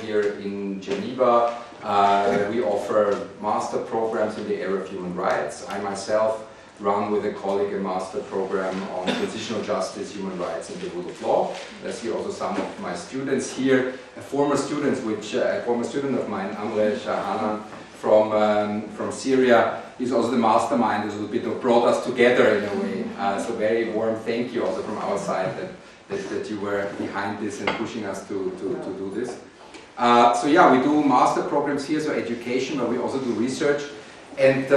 here in Geneva. We offer master programs in the area of human rights. I myself run with a colleague a master program on transitional justice, human rights, and the rule of law. I see also some of my students here, a former student of mine, Amre Shahanan from Syria, is also the mastermind, a little bit of brought us together in a way. So very warm thank you also from our side that you were behind this and pushing us to do this. So yeah, we do master programs here, so education, but we also do research. And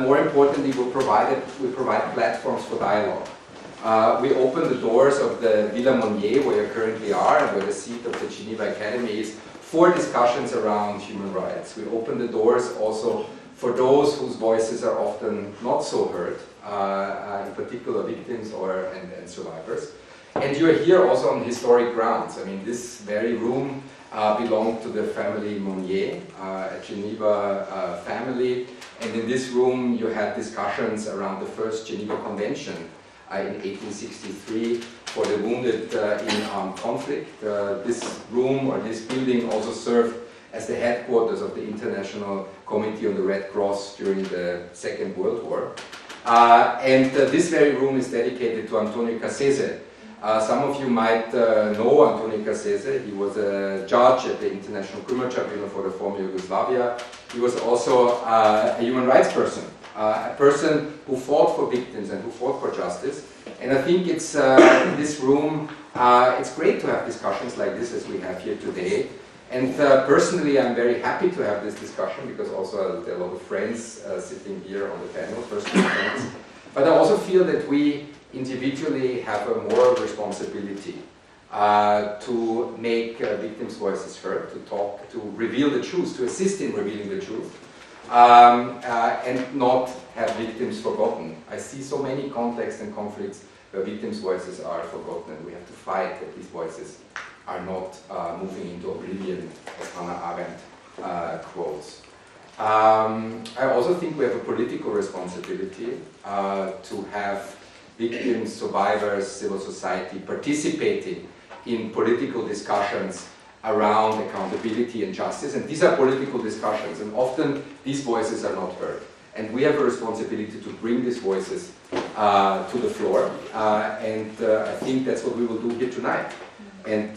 more importantly, we provide platforms for dialogue. We open the doors of the Villa Monnier, where you currently are, and where the seat of the Geneva Academy is, for discussions around human rights. We open the doors also for those whose voices are often not so heard, in particular victims and survivors. And you are here also on historic grounds. I mean, this very room belonged to the family Monnier, a Geneva family. And in this room you had discussions around the first Geneva Convention in 1863 for the wounded in armed conflict. This room or this building also served as the headquarters of the International Committee on the Red Cross during the Second World War. This very room is dedicated to Antonio Cassese. Some of you might know Antonio Cassese. He was a judge at the International Criminal Tribunal for the former Yugoslavia. He was also a human rights person, a person who fought for victims and who fought for justice. And I think it's in this room, it's great to have discussions like this as we have here today. And personally, I'm very happy to have this discussion because also there are a lot of friends sitting here on the panel, personal friends. But I also feel that we individually have a moral responsibility to make victims' voices heard, to talk, to reveal the truth, to assist in revealing the truth, and not have victims forgotten. I see so many contexts and conflicts where victims' voices are forgotten, and we have to fight that these voices are not moving into oblivion, as Hannah Arendt quotes. I also think we have a political responsibility to have victims, survivors, civil society participating in political discussions around accountability and justice. And these are political discussions, and often these voices are not heard. And we have a responsibility to bring these voices to the floor. I think that's what we will do here tonight. And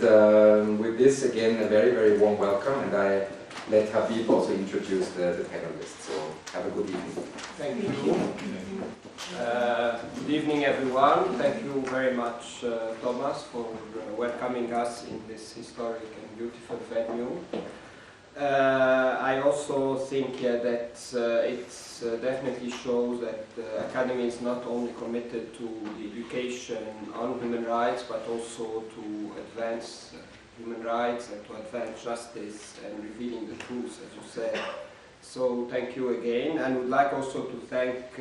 with this, again, a very, very warm welcome. And I let Habib also introduce the panelists. So have a good evening. Thank you. Good evening, everyone. Thank you very much, Thomas, for welcoming us in this historic and beautiful venue. I also think that it definitely shows that the Academy is not only committed to the education on human rights, but also to advance human rights and to advance justice and revealing the truth, as you said. So thank you again, and would like also to thank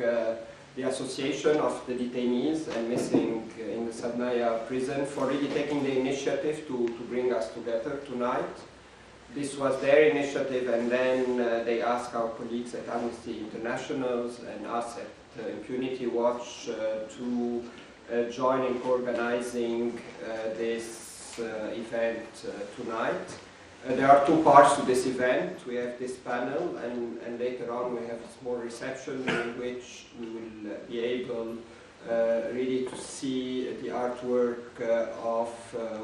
the Association of the Detainees and Missing in the Sednaya Prison for really taking the initiative to bring us together tonight. This was their initiative, and then they asked our colleagues at Amnesty International and us at Impunity Watch to join in organizing this event tonight. There are two parts to this event. We have this panel, and later on we have a small reception in which we will be able really to see the artwork of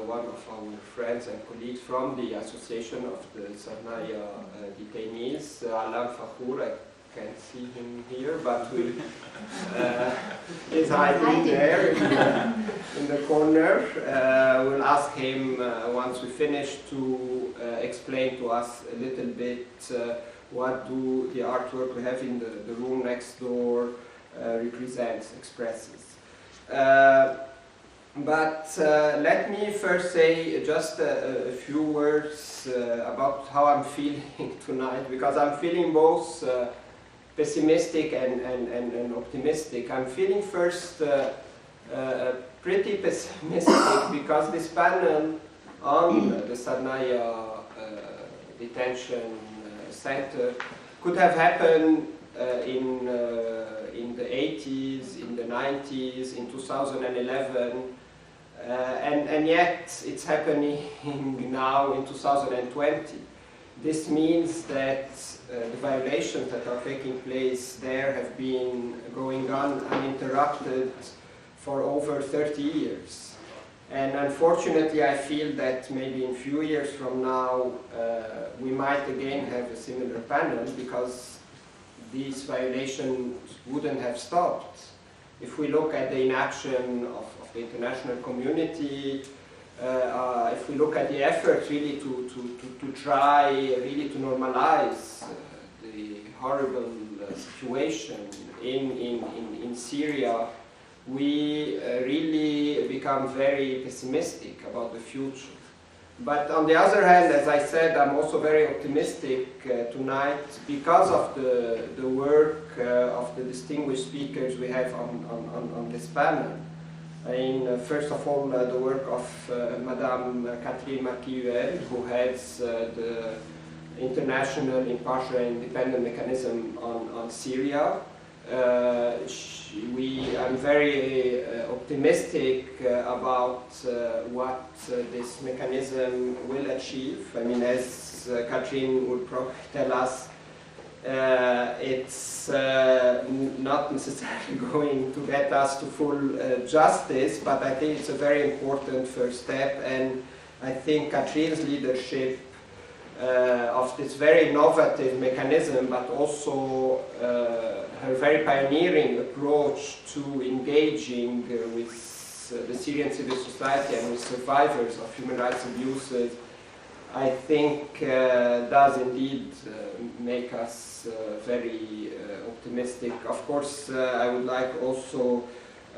one of our friends and colleagues from the Association of the Sednaya Detainees, Alain Fahour. I can't see him here, but we is hiding there in the corner. We'll ask him once we finish to explain to us a little bit what do the artwork we have in the room next door represents, expresses. But let me first say just a few words about how I'm feeling tonight, because I'm feeling both pessimistic and optimistic. I'm feeling first pretty pessimistic because this panel on the Sednaya detention center could have happened in the 80s, in the 90s, in 2011, and yet it's happening now in 2020. This means that the violations that are taking place there have been going on uninterrupted for over 30 years. And unfortunately, I feel that maybe in a few years from now, we might again have a similar panel, because these violations wouldn't have stopped. If we look at the inaction of the international community, if we look at the effort really to try really to normalize the horrible situation in Syria, we really become very pessimistic about the future. But on the other hand, as I said, I'm also very optimistic tonight because of the work of the distinguished speakers we have on this panel. First of all, the work of Madame Catherine Marquis-Huel, who heads the International Impartial and Independent Mechanism on Syria. I'm very optimistic about what this mechanism will achieve. I mean, as Catherine will probably tell us, it's not necessarily going to get us to full justice, but I think it's a very important first step, and I think Catherine's leadership of this very innovative mechanism, but also her very pioneering approach to engaging with the Syrian civil society and with survivors of human rights abuses, I think does indeed make us very optimistic. Of course, I would like also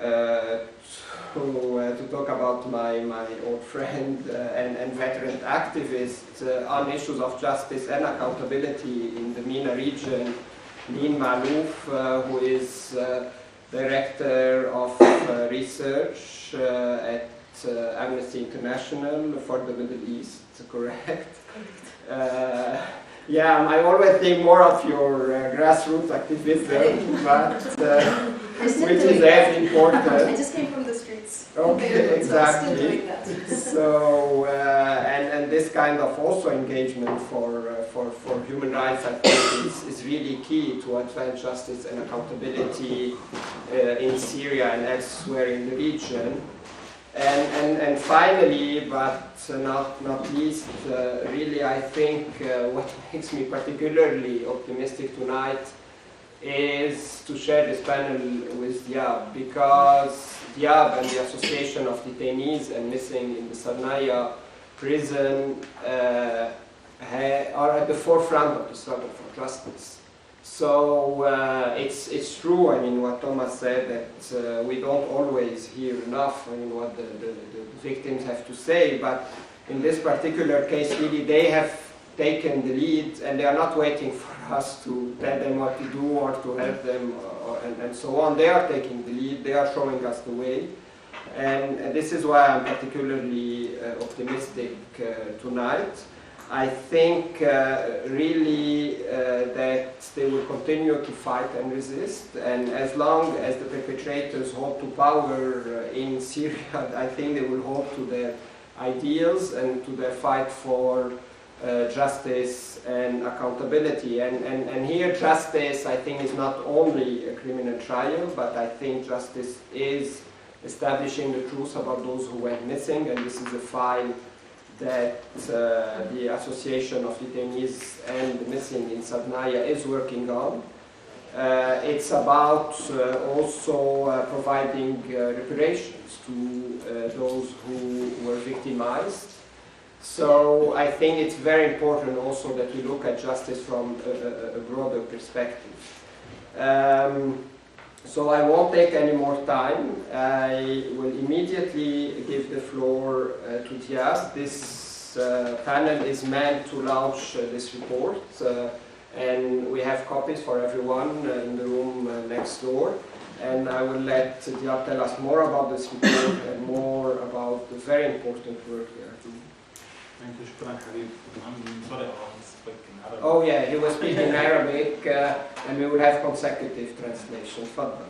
to talk about my old friend and veteran activist on issues of justice and accountability in the MENA region, Lin Malouf, who is Director of Research at Amnesty International for the Middle East, correct? Yeah, I always think more of your grassroots activism, but which is as important. I just came from the streets. Okay, exactly. Still doing that. So, and this kind of also engagement for human rights, I think, is really key to advance justice and accountability in Syria and elsewhere in the region. And finally, but not least, really I think what makes me particularly optimistic tonight is to share this panel with Diab, because Diab and the Association of Detainees and Missing in the Sednaya Prison are at the forefront of the struggle for justice. So it's true, I mean, what Thomas said, that we don't always hear enough, I mean, what the victims have to say, but in this particular case, really, they have taken the lead, and they are not waiting for us to tell them what to do or to help them and so on. They are taking the lead, they are showing us the way, and this is why I'm particularly optimistic tonight. I think really that they will continue to fight and resist, and as long as the perpetrators hold to power in Syria, I think they will hold to their ideals and to their fight for justice and accountability. And here justice, I think, is not only a criminal trial, but I think justice is establishing the truth about those who went missing, and this is a file that the Association of Detainees and the Missing in Sednaya is working on. It's about also providing reparations to those who were victimized. So I think it's very important also that we look at justice from a broader perspective. So I won't take any more time. I will immediately give the floor to Diaz. This panel is meant to launch this report, and we have copies for everyone in the room next door. And I will let Diaz tell us more about this report and more about the very important work they are doing. Thank you, shukran Habib. I'm sorry, I was speaking Arabic. Oh yeah, he was speaking Arabic, and we will have consecutive translation. تفضل.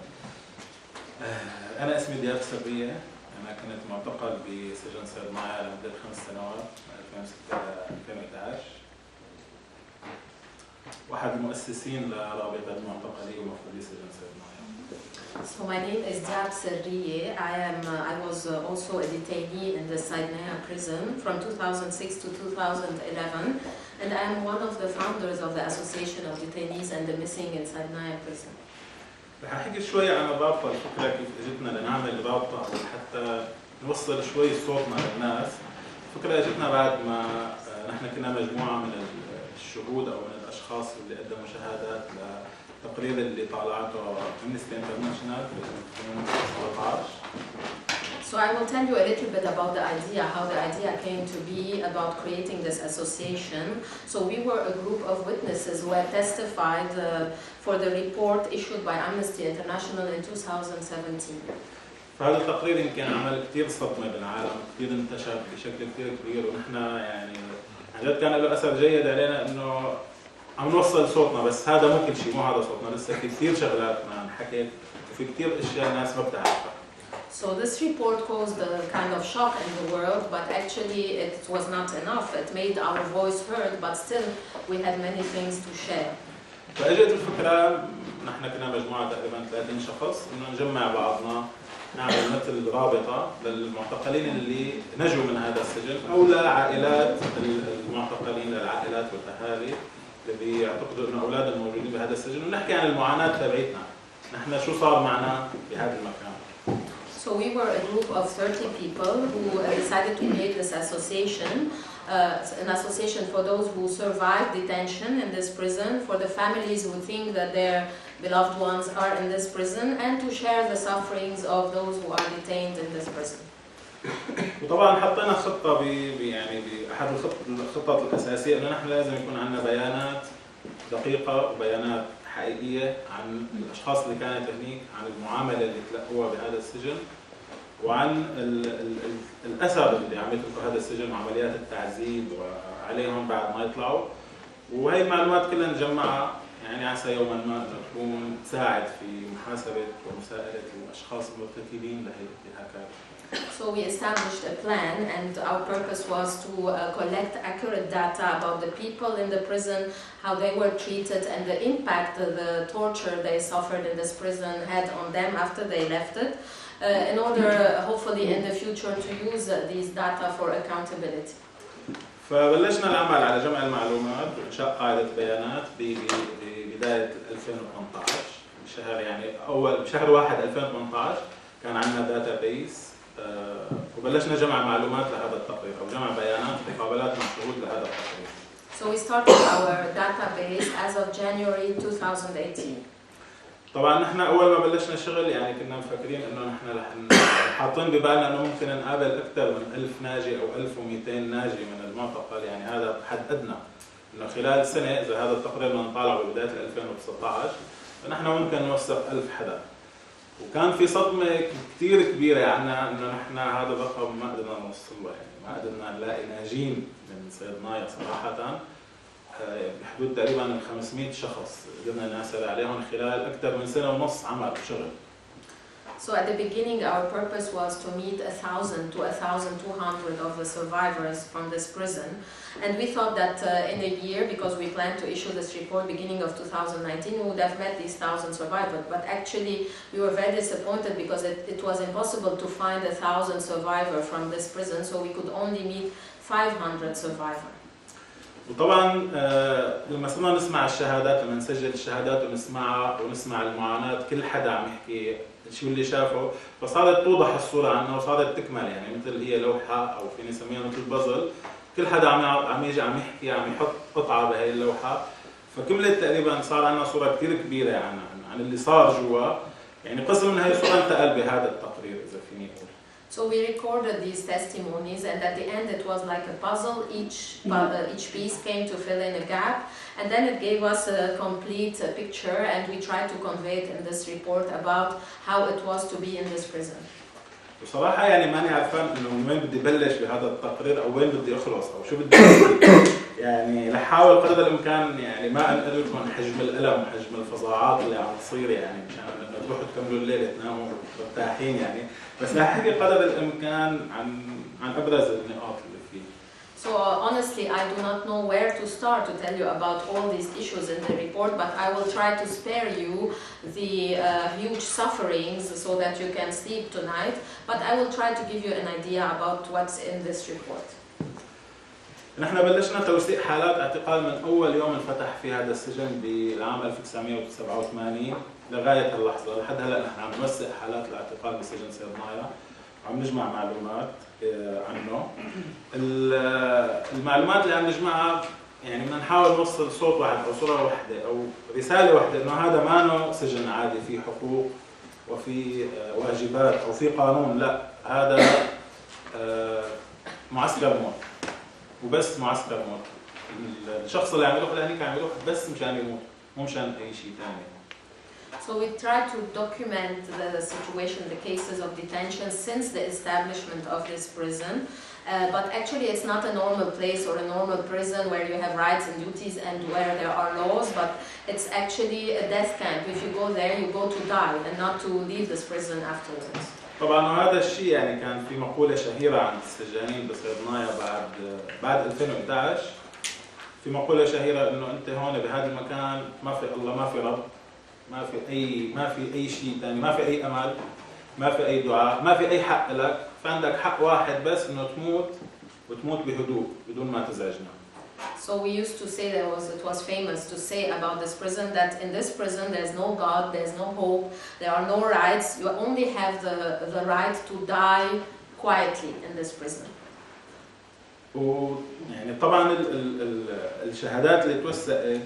أنا اسمي دياب سرية. أنا كنت معتقل بسجن سيدنايا لمدة 5 سنوات من 2006 ل 2011. واحد المؤسسين لرابطة المعتقلين ومفقودي سجن سيدنايا. So my name is Syria. I was also a detainee in the Sednaya Prison from 2006 to 2011, and I am one of the founders of the Association of Detainees and the Missing in Sednaya Prison. رح احكي شوي عن الرابطة، الفكرة كيف اجتنا لنعمل رابطة وحتى نوصل شوي صوتنا للناس. الفكرة اجتنا بعد ما نحن كنا مجموعة من الشهود او من الاشخاص اللي قدموا شهادات لتقرير اللي طالعته Amnesty International في 2017. So I will tell you a little bit about the idea, how the idea came to be about creating this association. So we were a group of witnesses who had testified for the report issued by Amnesty International in 2017. فهذا التقرير يمكن عمل كثير صدمة بالعالم، كثير انتشر بشكل كثير كبير، ونحن يعني عن جد كان له أثر جيد علينا إنه عم نوصل صوتنا، بس هذا مو كل شيء، مو هذا صوتنا، لسه في كثير شغلات ما انحكت وفي كثير أشياء الناس ما بتعرفها. So this report caused a kind of shock in the world, but actually it was not enough. It made our voice heard, but still we had many things to share. فاجت الفكرة، نحن كنا مجموعة تقريبا 30 شخص، إنه نجمع بعضنا نعمل مثل رابطة للمعتقلين اللي نجوا من هذا السجن أو لعائلات المعتقلين، للعائلات والأهالي اللي بيعتقدوا إنه أولادهم موجودين بهذا السجن، ونحكي عن المعاناة تبعتنا، نحن شو صار معنا بهذا المكان. So we were a group of 30 people who decided to create this association, an association for those who survived detention in this prison, for the families who think that their beloved ones are in this prison, and to share the sufferings of those who are detained in this prison. وطبعا حطينا خطة يعني بأحد الخطط الأساسية إنه نحن لازم يكون عندنا بيانات دقيقة وبيانات حقيقية عن الأشخاص اللي كانت هنيك، عن المعاملة اللي تلقوها بهذا السجن، وعن الأثر اللي عم يتركوا هذا السجن وعمليات التعذيب وعليهم بعد ما يطلعوا. وهي المعلومات كلها نجمعها يعني عسى يوما ما تكون تساعد في محاسبة ومساءلة الأشخاص المرتكبين لهكذا. So we established a plan, and our purpose was to collect accurate data about the people in the prison, how they were treated, and the impact the torture they suffered in this prison had on them after they left it, in order hopefully in the future to use these data for accountability. فبلشنا العمل على جمع المعلومات وإنشاء قاعدة بيانات ببداية 2018 بشهر، يعني بشهر 1 2018 كان عندنا داتا بيس، وبلشنا جمع معلومات لهذا التقرير او جمع بيانات مقابلات مع شهود لهذا التقرير. So we started our database as of January 2018. طبعا نحن اول ما بلشنا شغل يعني كنا مفكرين انه نحن رح حاطين ببالنا انه ممكن نقابل اكثر من 1000 ناجي او 1200 ناجي من المعتقل، يعني هذا حد ادنى، انه خلال سنه اذا هذا التقرير بدنا نطالعه ببدايه 2019 فنحن ممكن نوثق 1000 حدا. وكان في صدمة كثير كبيرة عنا إنه نحن هذا الرقم ما قدرنا نوصل له، يعني ما قدرنا نلاقي ناجين من سيدنايا صراحة، بحدود تقريبا 500 شخص قدرنا نحصل عليهم خلال أكثر من سنة ونص عمل وشغل. So at the beginning our purpose was to meet 1,000 to 1,200 of the survivors from this prison, and we thought that in a year, because we planned to issue this report beginning of 2019, we would have met these 1,000 survivors, but actually we were very disappointed because it was impossible to find 1,000 survivors from this prison, so we could only meet 500 survivors. وطبعا لما صرنا نسمع الشهادات، لما نسجل الشهادات ونسمعها ونسمع المعاناة، كل حدا عم يحكي شو اللي شافه، فصارت توضح الصورة عنه وصارت تكمل، يعني مثل هي لوحة أو فينا نسميها مثل بازل، كل حدا عم يجي عم يحكي، عم يحط قطعة بهي اللوحة، فكملت تقريبا صار عندنا صورة كثير كبيرة عن اللي صار جوا، يعني قسم من هي الصورة انتقل بهذا التقرير إذا فيني أقول. So we recorded these testimonies, and at the end it was like a puzzle. Each piece came to fill in a gap, and then it gave us a complete picture, and we tried to convey it in this report about how it was to be in this prison. بصراحة يعني ماني عارفان إنه من وين بدي بلش بهذا التقرير أو وين بدي أخلص أو شو بدي يعني لحاول قدر الإمكان يعني ما أنقل لكم حجم الألم وحجم الفضاعات اللي عم تصير، يعني مشان إنه تروحوا تكملوا الليل تناموا مرتاحين يعني، بس رح أحكي قدر الإمكان عن أبرز النقاط اللي فيه. So honestly, I do not know where to start to tell you about all these issues in the report, but I will try to spare you the huge sufferings so that you can sleep tonight, but I will try to give you an idea about what's in this report. نحن بلشنا توثيق حالات اعتقال من أول يوم انفتح في هذا السجن بالعام 1987 لغاية اللحظة. لحد هلا نحن عم نوثق حالات الاعتقال بسجن سيدنايا وعم نجمع معلومات عنه. المعلومات اللي عم نجمعها يعني بدنا نحاول نوصل صوت واحد أو صورة واحدة أو رسالة واحدة إنه هذا ما سجن عادي فيه حقوق وفي واجبات أو في قانون، لا هذا معسكر موت وبس معسكر موت. الشخص اللي عم يروح لهنيك عم يروح بس مشان يموت مو مشان أي شيء ثاني. So we try to document the situation, the cases of detention since the establishment of this prison. But actually it's not a normal place or a normal prison where you have rights and duties and where there are laws, but it's actually a death camp. If you go there, you go to die and not to leave this prison afterwards. طبعا هذا الشيء يعني كان في مقولة شهيرة عند السجانين بصيدنايا بعد 2011. في مقولة شهيرة إنه أنت هون بهذا المكان ما في الله، ما في رب، ما في أي شيء ثاني، ما في أي أمل، ما في أي دعاء، ما في أي حق لك، فعندك حق واحد بس إنه تموت وتموت بهدوء بدون ما تزعجنا. So we used to say it was famous to say about this prison that in this prison there's no God, there's no hope, there are no rights. You only have the right to die quietly in this prison. ويعني طبعا الشهادات اللي توثقت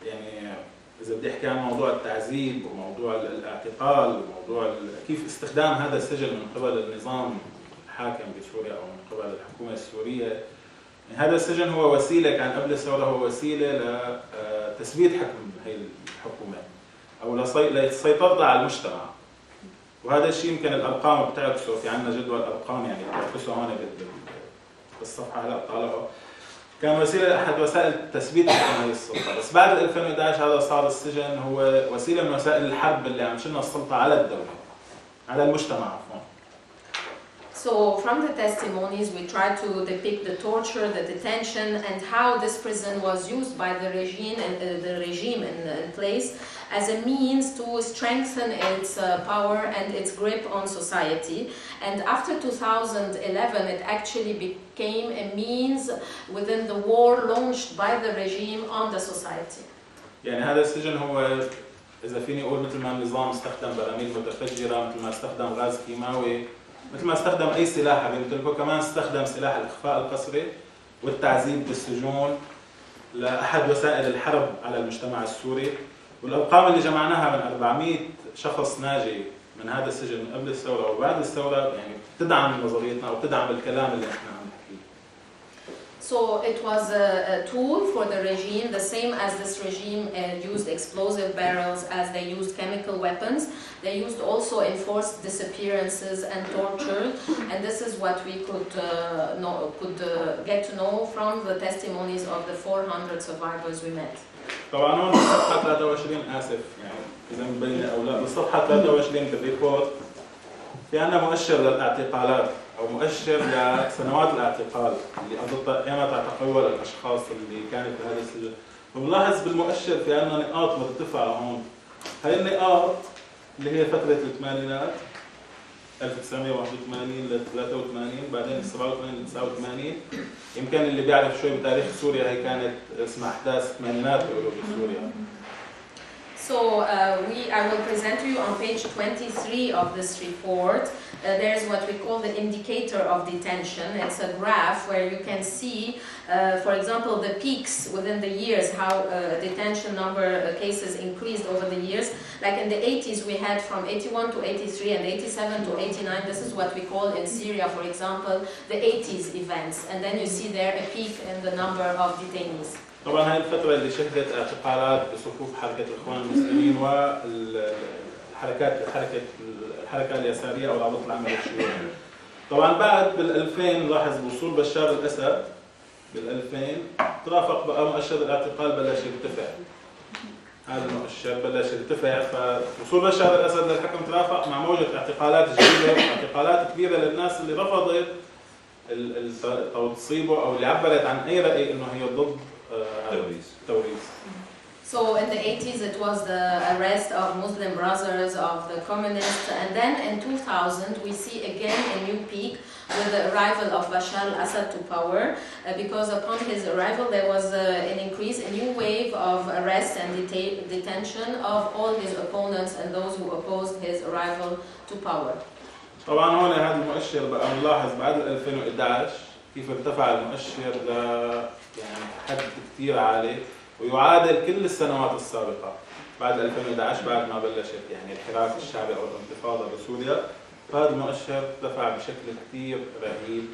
يعني إذا بدي أحكي عن موضوع التعذيب وموضوع الاعتقال وموضوع كيف استخدام هذا السجن من قبل النظام الحاكم بسوريا أو من قبل الحكومة السورية، يعني هذا السجن هو وسيلة، كان قبل الثورة هو وسيلة لتثبيت حكم هي الحكومة أو للسيطرة على المجتمع. وهذا الشيء يمكن الأرقام بتعكسه، في عندنا جدول أرقام يعني بتعكسه هون بالصفحة هلا طالعه. كان وسيلة أحد وسائل تثبيت حكم هذه السلطة، بس بعد 2011 هذا صار السجن هو وسيلة من وسائل الحرب اللي عم تشيلنا السلطة على الدولة، على المجتمع عفوا. So from the testimonies we try to depict the torture, the detention, and how this prison was used by the regime in place as a means to strengthen its power and its grip on society. And after 2011 it actually became a means within the war launched by the regime on the society. يعني هذا السجن هو إذا فيني أقول مثل ما النظام استخدم براميل متفجرة، مثل ما استخدم غاز كيماوي، مثل ما استخدم أي سلاح بيمتلكه، كمان استخدم سلاح الإخفاء القسري والتعذيب بالسجون لأحد وسائل الحرب على المجتمع السوري. والأرقام اللي جمعناها من 400 شخص ناجي من هذا السجن من قبل الثورة وبعد الثورة يعني بتدعم نظريتنا أو بتدعم الكلام اللي احنا عم نحكيه. So it was a tool for the regime, the same as this regime used explosive barrels, as they used chemical weapons. They used also enforced disappearances and torture, and this is what we could get to know from the testimonies of the 400 survivors we met. طبعا هون بالصفحة 23 آسف يعني إذا مبينة أو لا، بالصفحة 23 بالريبورت في عندنا مؤشر للاعتقالات أو مؤشر لسنوات الاعتقال اللي قضتها أيامات اعتقلوا الأشخاص اللي كانت بهذا السجن. وبنلاحظ بالمؤشر في عندنا نقاط مرتفعة هون. هاي النقاط اللي هي فترة الثمانينات 1981 ل 83 بعدين 87 ل 89. يمكن اللي بيعرف شوي بتاريخ سوريا هي كانت اسمها أحداث الثمانينات بيقولوا بسوريا. So I will present to you on page 23 of this report. There's what we call the indicator of detention. It's a graph where you can see, for example, the peaks within the years, how detention number cases increased over the years. Like in the 80s, we had from 81 to 83 and 87 to 89. This is what we call in Syria, for example, the 80s events. And then you see there a peak in the number of detainees. طبعا هاي الفترة اللي شهدت اعتقالات بصفوف حركة الإخوان المسلمين الحركة اليسارية أو الرابطة العملية الشيوعية. طبعا بعد بال2000 نلاحظ وصول بشار الأسد بال2000 ترافق بقى مؤشر الاعتقال بلش يرتفع. هذا المؤشر بلش يرتفع، فوصول بشار الأسد للحكم ترافق مع موجة اعتقالات جديدة، اعتقالات كبيرة للناس اللي رفضت تصيبه او اللي عبرت عن اي راي انه هي ضد التوريث. So in the 80s it was the arrest of Muslim Brothers, of the communists, and then in 2000 we see again a new peak with the arrival of Bashar al-Assad to power, because upon his arrival there was an increase, a new wave of arrest and detention of all his opponents and those who opposed his arrival to power. طبعا هون هذا المؤشر بقى نلاحظ بعد 2011 كيف ارتفع المؤشر ل يعني حد كثير عالي ويعادل كل السنوات السابقة بعد 2011 بعد ما بلشت يعني الحراك الشعبي أو الانتفاضة بسوريا. فهذا المؤشر ارتفع بشكل كثير رهيب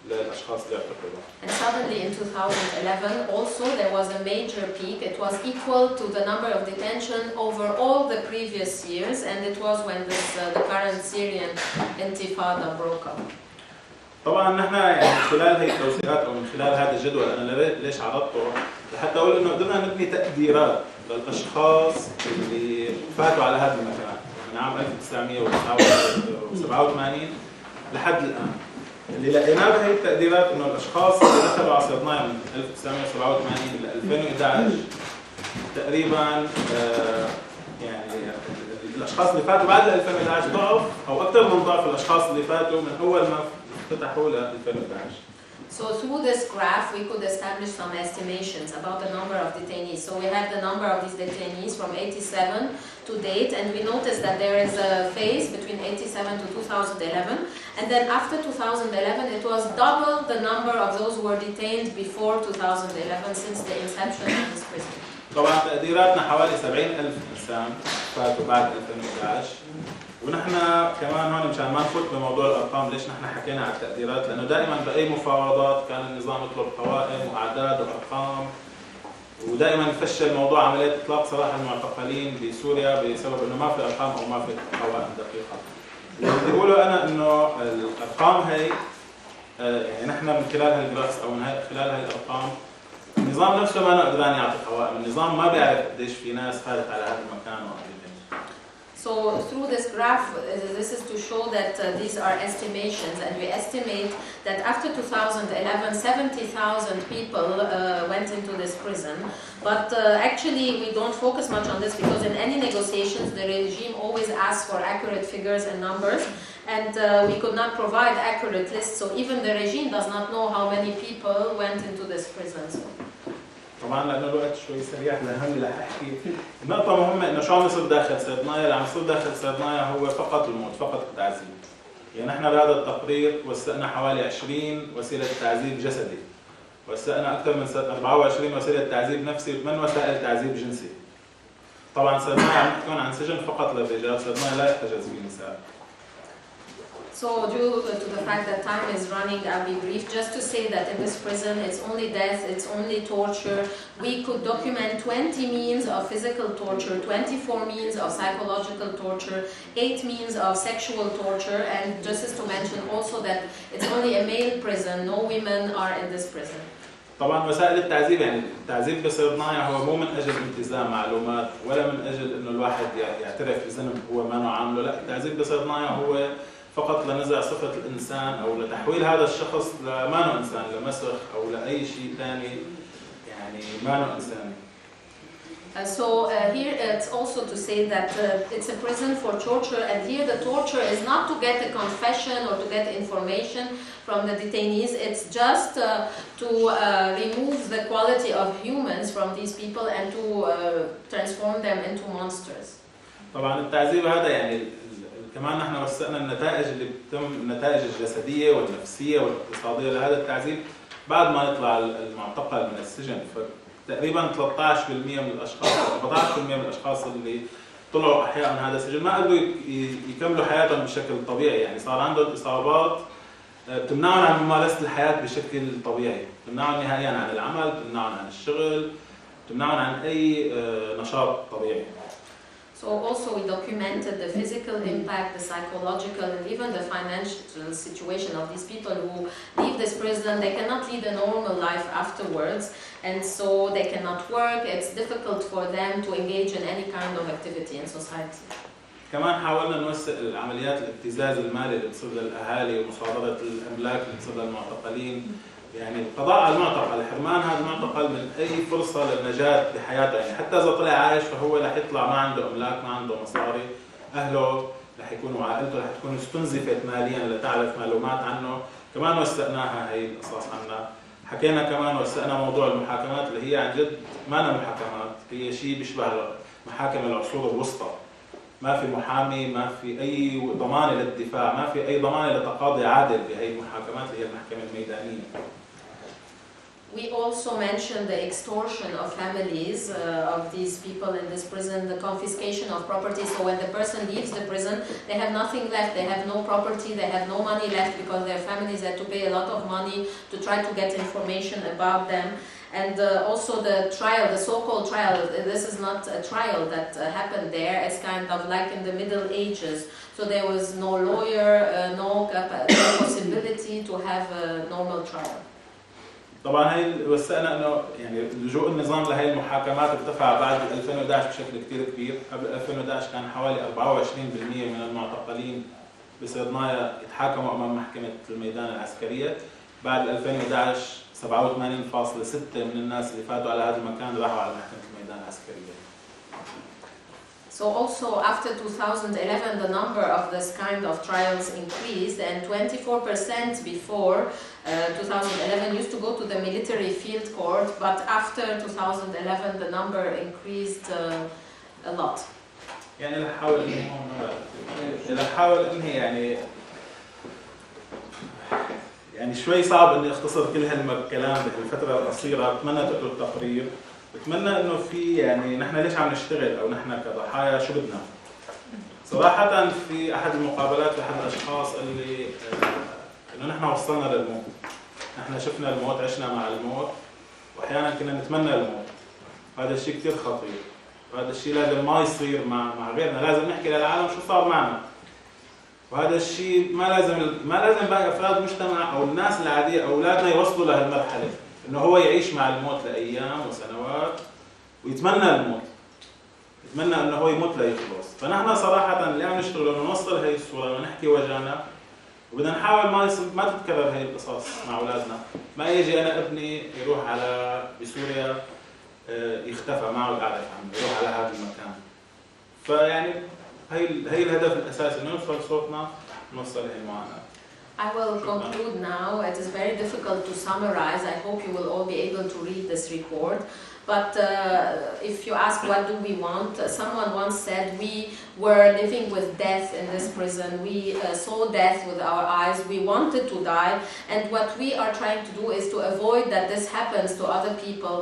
للأشخاص اللي اعتقلوا. And suddenly in 2011 also there was a major peak. It was equal to the number of detention over all the previous years, and it was when the current Syrian intifada broke up. طبعا نحن يعني من خلال هي التوثيقات او من خلال هذا الجدول انا ليش عرضته لحتى اقول انه قدرنا نبني تقديرات للاشخاص اللي فاتوا على هذا المكان من عام 1987 لحد الان. اللي لقيناه بهي التقديرات انه الاشخاص اللي دخلوا على صيدنايا من 1987 ل 2011 تقريبا يعني الاشخاص اللي فاتوا بعد 2011 ضعف او اكثر من ضعف الاشخاص اللي فاتوا من اول ما فتحوا ل 2011. So through this graph we could establish some estimations about the number of detainees. So we have the number of these detainees from 87 to date, and we noticed that there is a phase between 87 to 2011, and then after 2011 it was double the number of those who were detained before 2011 since the inception of this prison. طبعا تقديراتنا حوالي 70,000 إنسان فاتوا بعد 2011 ونحن كمان هون مشان ما نفوت بموضوع الأرقام. ليش نحن حكينا على التقديرات؟ لأنه دائما بأي مفاوضات كان النظام يطلب قوائم وأعداد وأرقام، ودائما يفشل موضوع عملية إطلاق سراح المعتقلين بسوريا بسبب إنه ما في أرقام أو ما في قوائم دقيقة. اللي بدي أقوله أنا إنه الأرقام هي يعني نحن من خلال هالجرافس أو من خلال هاي الأرقام النظام نفسه ما قدران يعطي قوائم، النظام ما بيعرف قديش في ناس فاتت على هذا المكان وقديش. So through this graph, this is to show that these are estimations, and we estimate that after 2011, 70,000 people went into this prison. But actually, we don't focus much on this because in any negotiations, the regime always asks for accurate figures and numbers, and we could not provide accurate lists. So even the regime does not know how many people went into this prison. So. طبعا لانه الوقت شوي سريع لهلا رح احكي نقطة مهمة انه شو عم يصير داخل سيدنايا. اللي عم يصير داخل سيدنايا هو فقط الموت، فقط التعذيب. يعني نحن بهذا التقرير وثقنا حوالي 20 وسيلة تعذيب جسدي، وثقنا أكثر من 24 وسيلة تعذيب نفسي، 8 وسائل تعذيب جنسي. طبعا سيدنايا عم تكون عن سجن فقط للرجال، سيدنايا لا يحتجز به النساء. So due to the fact that time is running, I'll be brief just to say that in this prison it's only death, it's only torture. We could document 20 means of physical torture, 24 means of psychological torture, 8 means of sexual torture, and just as to mention also that it's only a male prison, no women are in this prison. طبعا وسائل التعذيب يعني التعذيب بصيدنايا هو مو من اجل التزام معلومات ولا من اجل انه الواحد يعترف بذنب هو ما عامله، لا، التعذيب بصيدنايا هو فقط لنزع صفة الإنسان أو لتحويل هذا الشخص لما إنسان، لمسخ أو لأي شيء ثاني يعني ما إنساني. Here it's also to say that it's a prison for torture, and here the torture is not to get a confession or to get information from the detainees. It's just to remove the quality of humans from these people and to transform them into monsters. طبعا التعذيب هذا يعني كمان نحن وثقنا النتائج اللي بتتم، النتائج الجسديه والنفسيه والاقتصاديه لهذا التعذيب بعد ما يطلع المعتقل من السجن. فتقريبا 13% من الاشخاص او 14% من الاشخاص اللي طلعوا احياء من هذا السجن ما قدروا يكملوا حياتهم بشكل طبيعي، يعني صار عندهم اصابات بتمنعهم عن ممارسه الحياه بشكل طبيعي، بتمنعهم نهائيا عن العمل، بتمنعهم عن الشغل، بتمنعهم عن اي نشاط طبيعي. So also we documented the physical impact, the psychological, and even the financial situation of these people who leave this prison. They cannot lead a normal life afterwards, and so they cannot work. It's difficult for them to engage in any kind of activity in society. كمان حاولنا نوسع العمليات الابتزاز المالي اللي بتصير للاهالي ومصادره الاملاك اللي بتصير للمعتقلين. يعني القضاء على المعتقل، حرمان هذا المعتقل من اي فرصه للنجاه بحياته، يعني حتى اذا طلع عايش فهو رح يطلع ما عنده املاك، ما عنده مصاري، اهله رح يكونوا، عائلته رح تكون استنزفت ماليا لتعرف معلومات عنه. كمان وسعناها هي القصص عنا. حكينا كمان وسعنا موضوع المحاكمات اللي هي عن جد ما أنا محاكمات، هي شيء بيشبه محاكم العصور الوسطى. ما في محامي، ما في أي ضمان للدفاع، ما في أي ضمان لتقاضي عادل بهي المحاكمات اللي هي المحكمة الميدانية. We also mentioned the extortion of families of these people in this prison, the confiscation of property. So when the person leaves the prison, they have nothing left. They have no property. They have no money left because their families had to pay a lot of money to try to get information about them. And also the trial, the so-called trial, this is not a trial that happened there. It's kind of like in the Middle Ages. So there was no lawyer, no possibility to have a normal trial. طبعا هي وثقنا انه يعني لجوء النظام لهي المحاكمات ارتفع بعد 2011 بشكل كثير كبير. قبل 2011 كان حوالي 24% من المعتقلين بسيدنايا يتحاكموا امام محكمه الميدان العسكريه. بعد 2011 87.6% من الناس اللي فاتوا على هذا المكان راحوا على محكمه الميدان العسكريه. So also after 2011 the number of this kind of trials increased, and 24% before 2011 used to go to the military field court, but after 2011 the number increased a lot. يعني رح احاول انهي يعني شوي صعب اني اختصر كل هالكلام بهالفتره القصيره. بتمنى تقروا التقرير. بتمنى انه في يعني نحن ليش عم نشتغل او نحن كضحايا شو بدنا. صراحه في احد المقابلات لاحد الاشخاص قال لي انه نحن وصلنا للموت. نحن شفنا الموت، عشنا مع الموت، واحيانا كنا نتمنى الموت. هذا الشيء كثير خطير، وهذا الشيء لازم ما يصير مع غيرنا. لازم نحكي للعالم شو صار معنا. وهذا الشيء ما لازم باقي افراد المجتمع او الناس العاديه اولادنا يوصلوا لهالمرحله، انه هو يعيش مع الموت لايام وسنوات ويتمنى الموت، يتمنى انه هو يموت ليخلص. فنحن صراحه اللي عم نشتغل انه نوصل هي الصوره ونحكي وجعنا، وبدنا نحاول ما تتكرر هي القصص مع اولادنا. ما يجي انا ابني يروح على بسوريا يختفى ما عاد اعرف عنه، يروح على هذا المكان. فيعني هي الهدف الاساسي، انه نوصل صوتنا، نوصل هي المعاناه. I will conclude now. It is very difficult to summarize. I hope you will all be able to read this report. But if you ask what do we want, someone once said we were living with death in this prison. We saw death with our eyes. We wanted to die. And what we are trying to do is to avoid that this happens to other people,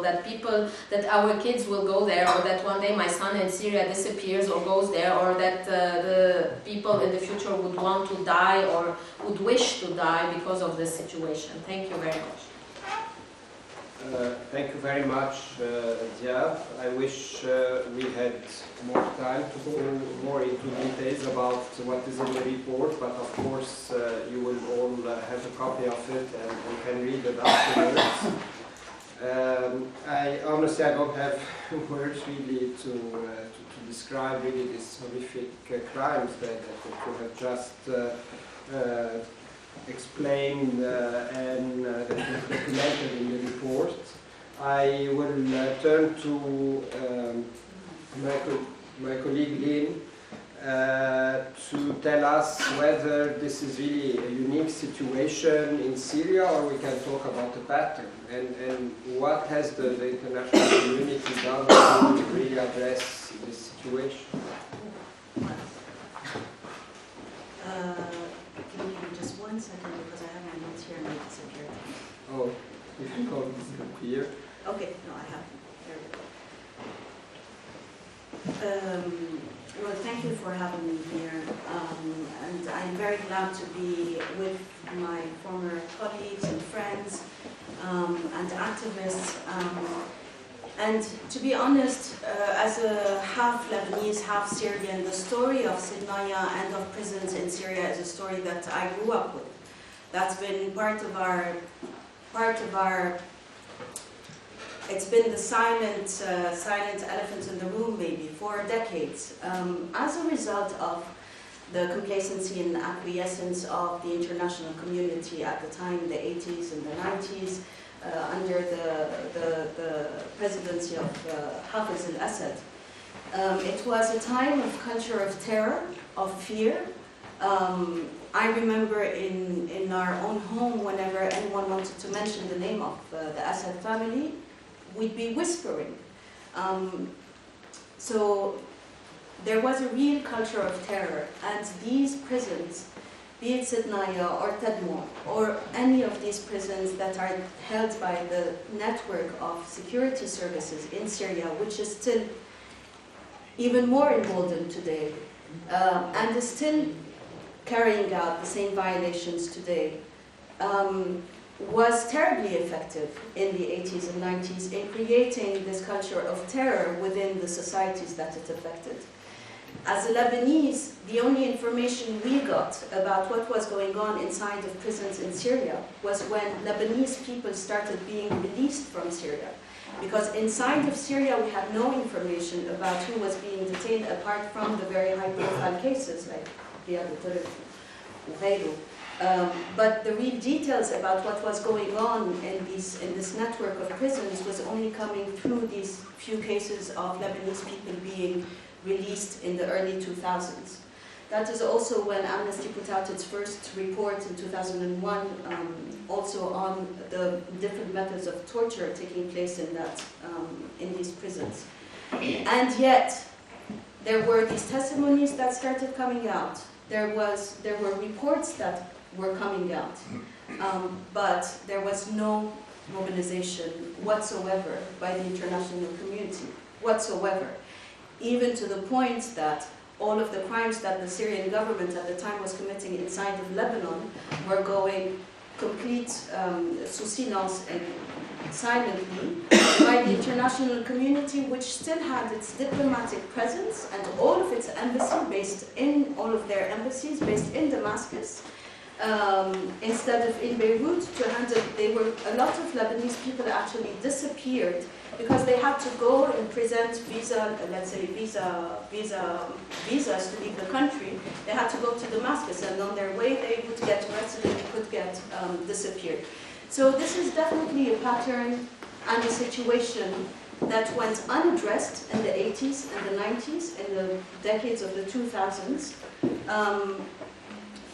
that our kids will go there, or that one day my son in Syria disappears or goes there, or that the people in the future would want to die or would wish to die because of this situation. Thank you very much. Thank you very much, Diab. I wish we had more time to go more into details about what is in the report, but of course you will all have a copy of it and can read it afterwards. Honestly, I don't have words really to describe really these horrific crimes that you have just explained and that is documented in the report. I will turn to my colleague Lynn to tell us whether this is really a unique situation in Syria, or we can talk about the pattern, and what has the international community done to really address this situation. Can you give me just 1 second, because I have my notes here and they disappeared. Oh, if you can't disappear. Okay, no, I have. There we go. Well, thank you for having me here. And I'm very glad to be with my former colleagues and friends and activists. And to be honest, as a half Lebanese, half Syrian, the story of Sednaya and of prisons in Syria is a story that I grew up with. That's been part of our it's been the silent elephant in the room maybe for decades as a result of the complacency and acquiescence of the international community at the time, in the 80s and the 90s, under the presidency of Hafiz al-Assad. It was a time of culture of terror, of fear. I remember in our own home, whenever anyone wanted to mention the name of the Assad family, we'd be whispering. So there was a real culture of terror, and these prisons, be it Sednaya or Tadmor, or any of these prisons that are held by the network of security services in Syria, which is still even more emboldened today, and is still carrying out the same violations today, was terribly effective in the 80s and 90s in creating this culture of terror within the societies that it affected. As a Lebanese, the only information we got about what was going on inside of prisons in Syria was when Lebanese people started being released from Syria. Because inside of Syria, we had no information about who was being detained apart from the very high-profile cases like Riyad al-Ghayru. But the real details about what was going on in this network of prisons was only coming through these few cases of Lebanese people being released in the early 2000s. That is also when Amnesty put out its first report in 2001, also on the different methods of torture taking place in these prisons. And yet, there were these testimonies that started coming out. There were reports that were coming out, but there was no mobilization whatsoever by the international community, whatsoever. Even to the point that all of the crimes that the Syrian government at the time was committing inside of Lebanon were going complete sous silence and silently by the international community, which still had its diplomatic presence and all of its all of their embassies based in Damascus, instead of in Beirut to handle. A lot of Lebanese people actually disappeared because they had to go and present visas to leave the country. They had to go to Damascus, and on their way they would get arrested and could get disappeared. So this is definitely a pattern and a situation that went unaddressed in the 80s and the 90s, in the decades of the 2000s.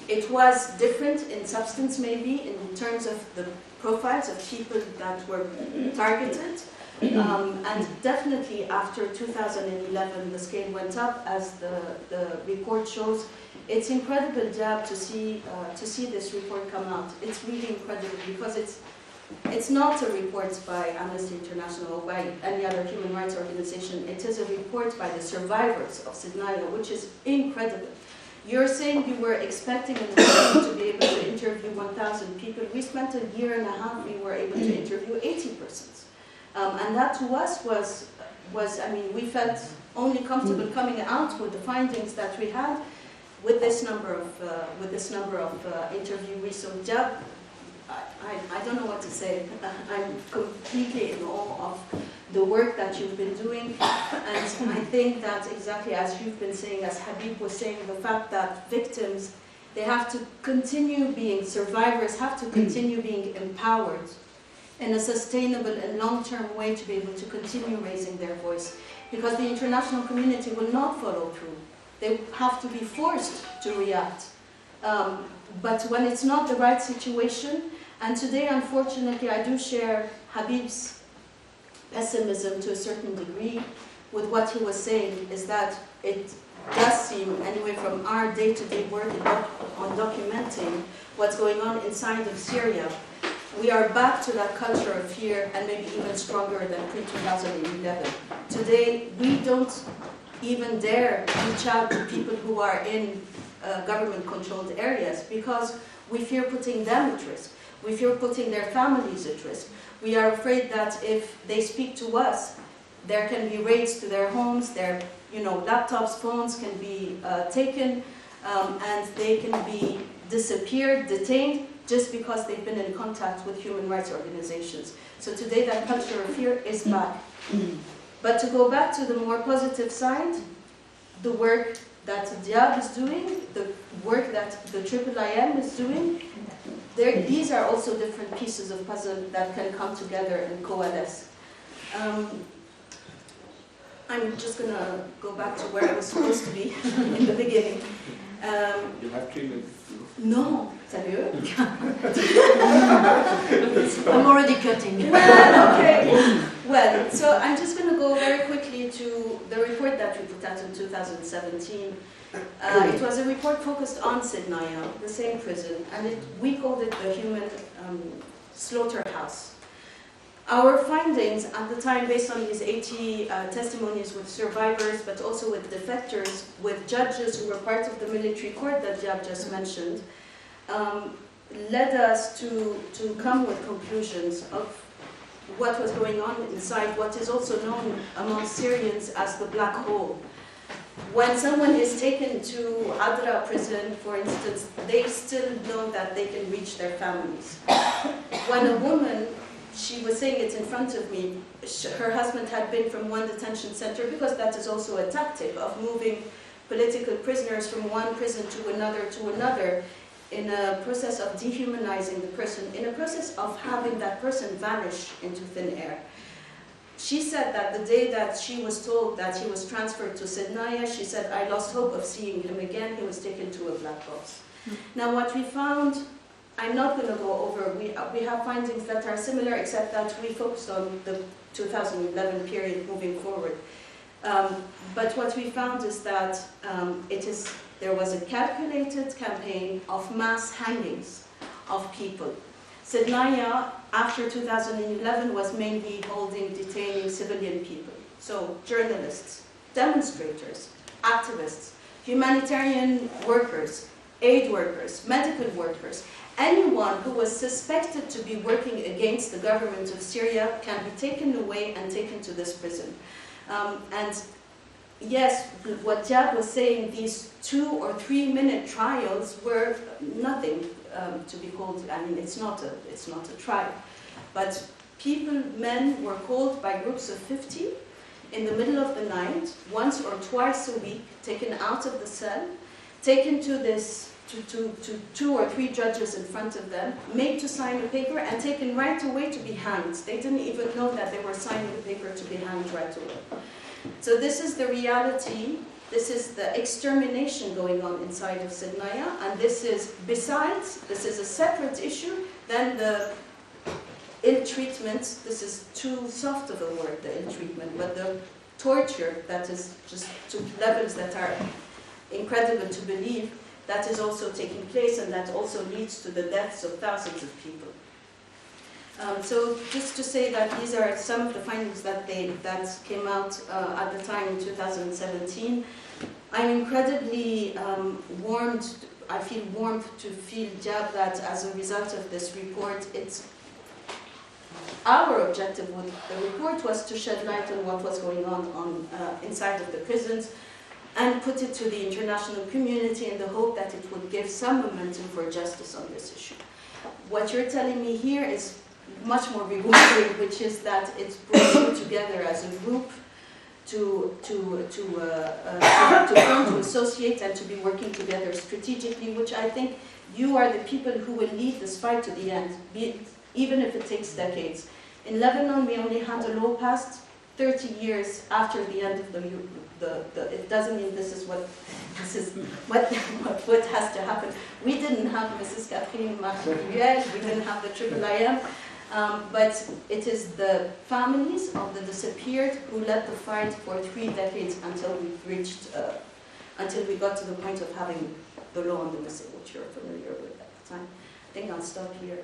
It was different in substance, maybe, in terms of the profiles of people that were targeted. And definitely after 2011, the scale went up, as the report shows. It's incredible, Jab, to see this report come out. It's really incredible because it's not a report by Amnesty International or by any other human rights organization. It is a report by the survivors of Sednaya, which is incredible. You're saying you were expecting to be able to interview 1,000 people. We spent a year and a half, we were able to interview 80 persons. And that to us was, I mean, we felt only comfortable coming out with the findings that we had with this number of interviewees. So Jab, I don't know what to say. I'm completely in awe of the work that you've been doing, and I think that exactly as you've been saying, as Habib was saying, the fact that victims, they have to continue being, survivors have to continue being empowered in a sustainable and long-term way to be able to continue raising their voice, because the international community will not follow through. They have to be forced to react. But when it's not the right situation, and today, unfortunately, I do share Habib's pessimism to a certain degree with what he was saying, is that it does seem, anyway, from our day-to-day work on documenting what's going on inside of Syria, we are back to that culture of fear, and maybe even stronger than pre-2011. Today, we don't even dare reach out to people who are in government-controlled areas because we fear putting them at risk. We fear putting their families at risk. We are afraid that if they speak to us, there can be raids to their homes, their laptops, phones can be taken, and they can be disappeared, detained, just because they've been in contact with human rights organizations. So today that culture of fear is back. But to go back to the more positive side, the work that Diab is doing, the work that the IIIM is doing, these are also different pieces of puzzle that can come together and coalesce. I'm just going to go back to where I was supposed to be in the beginning. You have 3 minutes. No, sérieux? I'm already cutting. Well, okay. Well, so I'm just going to go very quickly to the report that we put out in 2017. It was a report focused on Sednaya, the same prison, and we called it the human slaughterhouse. Our findings at the time, based on these 80 testimonies with survivors, but also with defectors, with judges who were part of the military court that Diab just mentioned, led us to come with conclusions of what was going on inside what is also known among Syrians as the black hole. When someone is taken to Adra prison, for instance, they still know that they can reach their families. When a woman, she was saying it in front of me, her husband had been from one detention center, because that is also a tactic of moving political prisoners from one prison to another, in a process of dehumanizing the person, in a process of having that person vanish into thin air. She said that the day that she was told that he was transferred to Sednaya, she said, I lost hope of seeing him again. He was taken to a black box. Now what we found, I'm not going to go over, we have findings that are similar, except that we focused on the 2011 period moving forward. But what we found is that there was a calculated campaign of mass hangings of people. Sednaya, after 2011, was mainly holding, detaining civilian people. So journalists, demonstrators, activists, humanitarian workers, aid workers, medical workers, anyone who was suspected to be working against the government of Syria can be taken away and taken to this prison. And yes, what Diab was saying, these 2 or 3 minute trials were nothing to be called. I mean, it's not a trial, but people, men, were called by groups of 50 in the middle of the night, once or twice a week, taken out of the cell, taken to 2 or 3 judges in front of them, made to sign a paper, and taken right away to be hanged. They didn't even know that they were signing the paper to be hanged right away. So this is the reality. This is the extermination going on inside of Sednaya, and this is a separate issue than the ill treatment. This is too soft of a word, the ill treatment, but the torture that is just to levels that are incredible to believe, that is also taking place, and that also leads to the deaths of thousands of people. So just to say that these are some of the findings that came out at the time in 2017. I'm incredibly warmed. I feel warmed to feel, Diab, that as a result of this report, our objective with the report was to shed light on what was going on inside of the prisons, and put it to the international community in the hope that it would give some momentum for justice on this issue. What you're telling me here is much more rewarding, which is that it's brought you together as a group to associate and to be working together strategically, which I think you are the people who will lead this fight to the end, even if it takes decades. In Lebanon, we only had a law passed 30 years after the end of it doesn't mean this is what has to happen. We didn't have Mrs. Catherine Marguerite, we didn't have the IIIM, but it is the families of the disappeared who led the fight for 3 decades until we got to the point of having the law on the missing, which you're familiar with at the time. I think I'll stop here.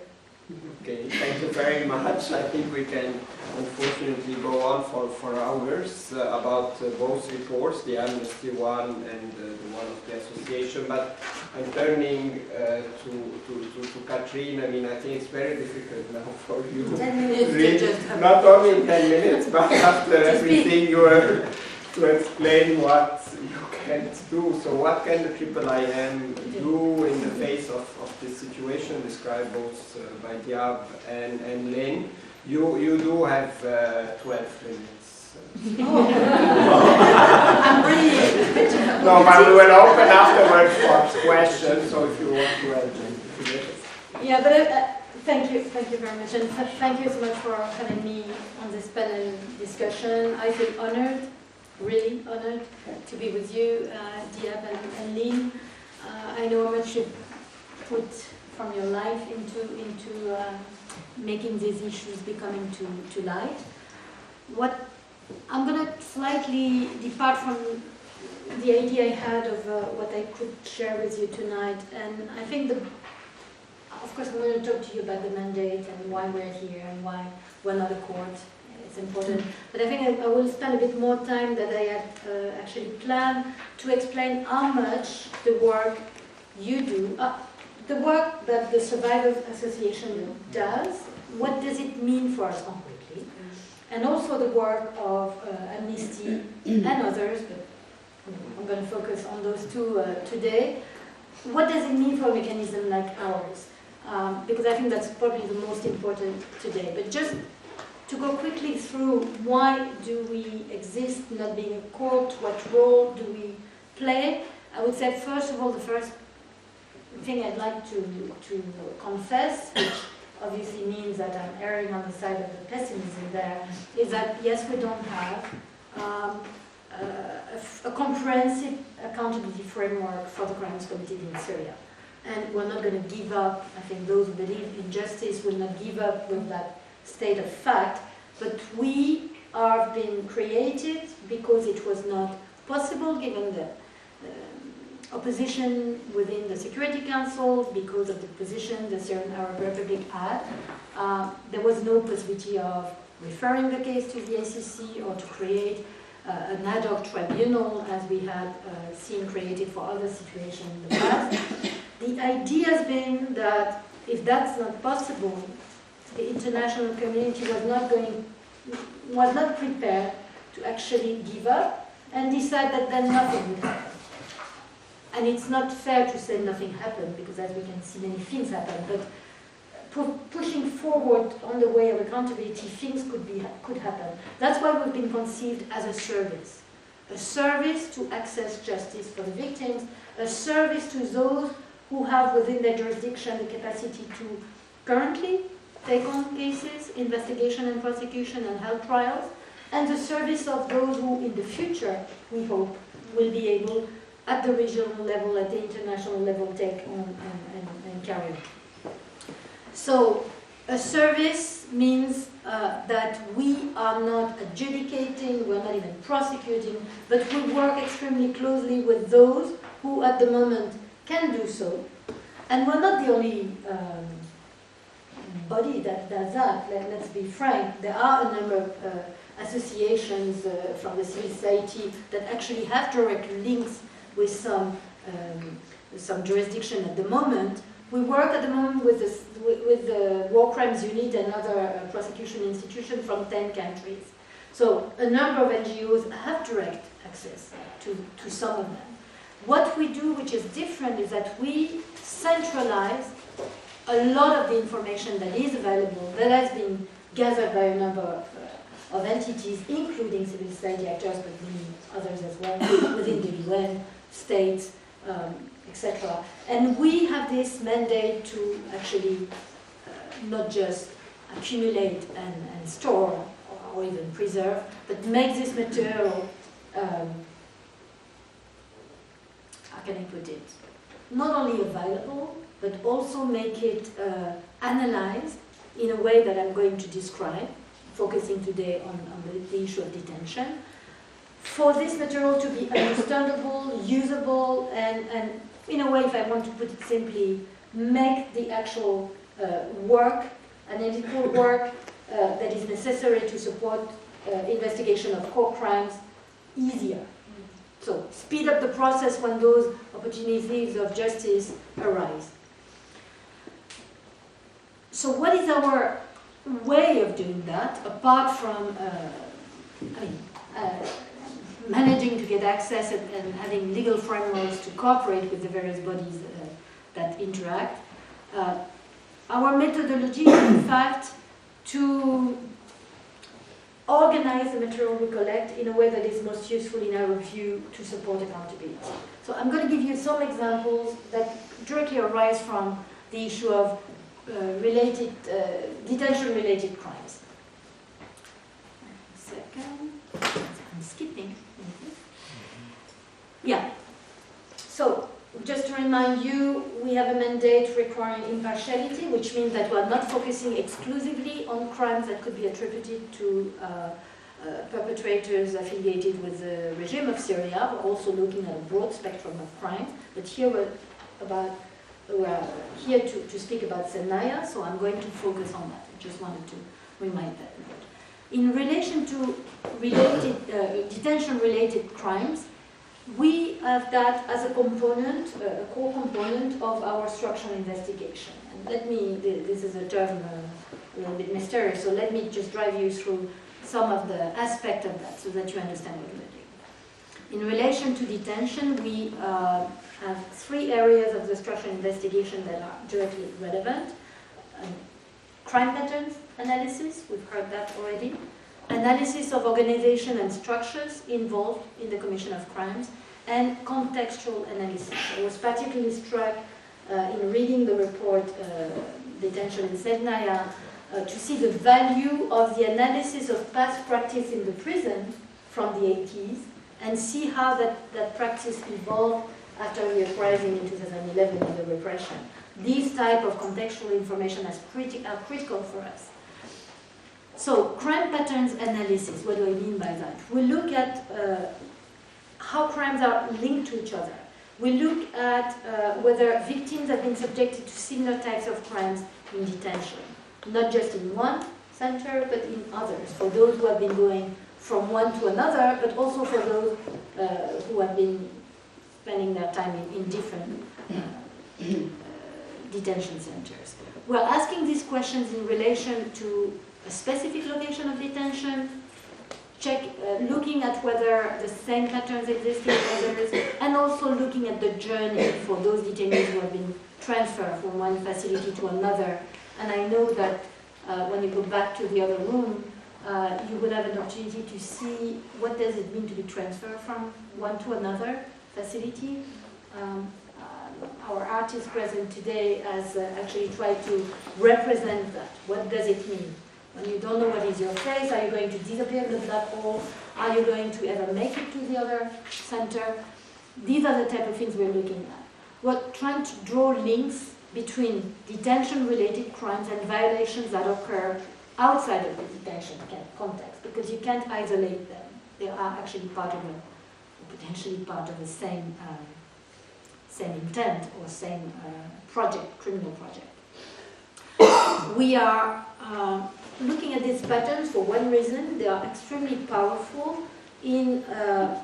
Okay, thank you very much. I think we can unfortunately go on for hours about both reports, the Amnesty one and the one of the Association, but I'm turning to Catherine. I mean, I think it's very difficult now for you 10 minutes to read, not only in 10 minutes, but after everything you were to explain what you can't do. So what can the IIIM do in the face of this situation described both by Diab and Lynn? You do have 12 minutes. I'm really No, but we will open afterwards for questions, so if you want to add. Yeah, but thank you very much, and thank you so much for having me on this panel discussion. I feel honored, really honored, to be with you, Diab and Lynn. I know how much you put from your life into making these issues becoming to light. What I'm going to slightly depart from the idea I had of what I could share with you tonight, and I think of course I'm going to talk to you about the mandate and why we're here and why we're not a court. It's important, but I think I will spend a bit more time than I had actually planned to explain how much the work you do, the work that the Survivors Association does, what does it mean for us concretely, and also the work of Amnesty and others, but I'm going to focus on those two today. What does it mean for a mechanism like ours? Because I think that's probably the most important today. But just to go quickly through why do we exist, not being a court, what role do we play? I would say, first of all, the first thing I'd like to confess, which obviously means that I'm erring on the side of the pessimism there, is that yes, we don't have a comprehensive accountability framework for the crimes committed in Syria. And we're not going to give up. I think those who believe in justice will not give up with that state of fact. But we have been created because it was not possible given the opposition within the Security Council, because of the position the Syrian Arab Republic had. There was no possibility of referring the case to the ICC or to create an ad hoc tribunal as we had seen created for other situations in the past. The idea has been that if that's not possible, the international community was not prepared to actually give up and decide that then nothing would happen. And it's not fair to say nothing happened, because as we can see, many things happen. But pushing forward on the way of accountability, things could happen. That's why we've been conceived as a service to access justice for the victims, a service to those who have within their jurisdiction the capacity to currently take on cases, investigation and prosecution and health trials, and the service of those who in the future, we hope, will be able at the regional level, at the international level, take on and carry on. So a service means that we are not adjudicating, we're not even prosecuting, but we work extremely closely with those who at the moment can do so. And we're not the only body that does that, let's be frank. There are a number of associations from the civil society that actually have direct links with some jurisdiction at the moment. We work at the moment with the War Crimes Unit and other prosecution institutions from 10 countries. So a number of NGOs have direct access to some of them. What we do, which is different, is that we centralize a lot of the information that is available, that has been gathered by a number of entities, including civil society actors, but many others as well, within the UN, states, etc. And we have this mandate to actually not just accumulate and store or even preserve, but make this material, how can I put it, not only available, but also make it analyzed in a way that I'm going to describe, focusing today on the issue of detention, for this material to be understandable, usable, and in a way, if I want to put it simply, make the actual work, analytical work that is necessary to support investigation of core crimes easier. So speed up the process when those opportunities of justice arise. So what is our way of doing that, apart from access and having legal frameworks to cooperate with the various bodies that interact. Our methodology is in fact to organize the material we collect in a way that is most useful in our view to support accountability. So I'm going to give you some examples that directly arise from the issue of detention-related crimes. Second, I'm skipping. Yeah. So just to remind you, we have a mandate requiring impartiality, which means that we are not focusing exclusively on crimes that could be attributed to perpetrators affiliated with the regime of Syria. We're also looking at a broad spectrum of crimes, but here we're here to speak about Sednaya, so I'm going to focus on that. I just wanted to remind that. In relation to detention-related crimes, we have that as a component, a core component of our structural investigation. And this is a term a little bit mysterious, so let me just drive you through some of the aspects of that so that you understand what we're doing. In relation to detention, we have three areas of the structural investigation that are directly relevant. Crime patterns analysis, we've heard that already. Analysis of organization and structures involved in the commission of crimes, and contextual analysis. I was particularly struck in reading the report, Detention in Sednaya, to see the value of the analysis of past practice in the prison from the 80s, and see how that practice evolved after the uprising in 2011 and the repression. These type of contextual information are critical for us. So, crime patterns analysis, what do I mean by that? We look at how crimes are linked to each other. We look at whether victims have been subjected to similar types of crimes in detention, not just in one center, but in others, for those who have been going from one to another, but also for those who have been spending their time in different detention centers. We're asking these questions in relation to a specific location of detention, looking at whether the same patterns exist in others, and also looking at the journey for those detainees who have been transferred from one facility to another. And I know that when you go back to the other room, you will have an opportunity to see what does it mean to be transferred from one to another facility. Our artist present today has actually tried to represent that. What does it mean? When you don't know what is your face, are you going to disappear in the black hole? Are you going to ever make it to the other center? These are the type of things we're looking at. We're trying to draw links between detention-related crimes and violations that occur outside of the detention context, because you can't isolate them. They are actually part of potentially part of the same intent or same project, criminal project. We are looking at these patterns for one reason. They are extremely powerful in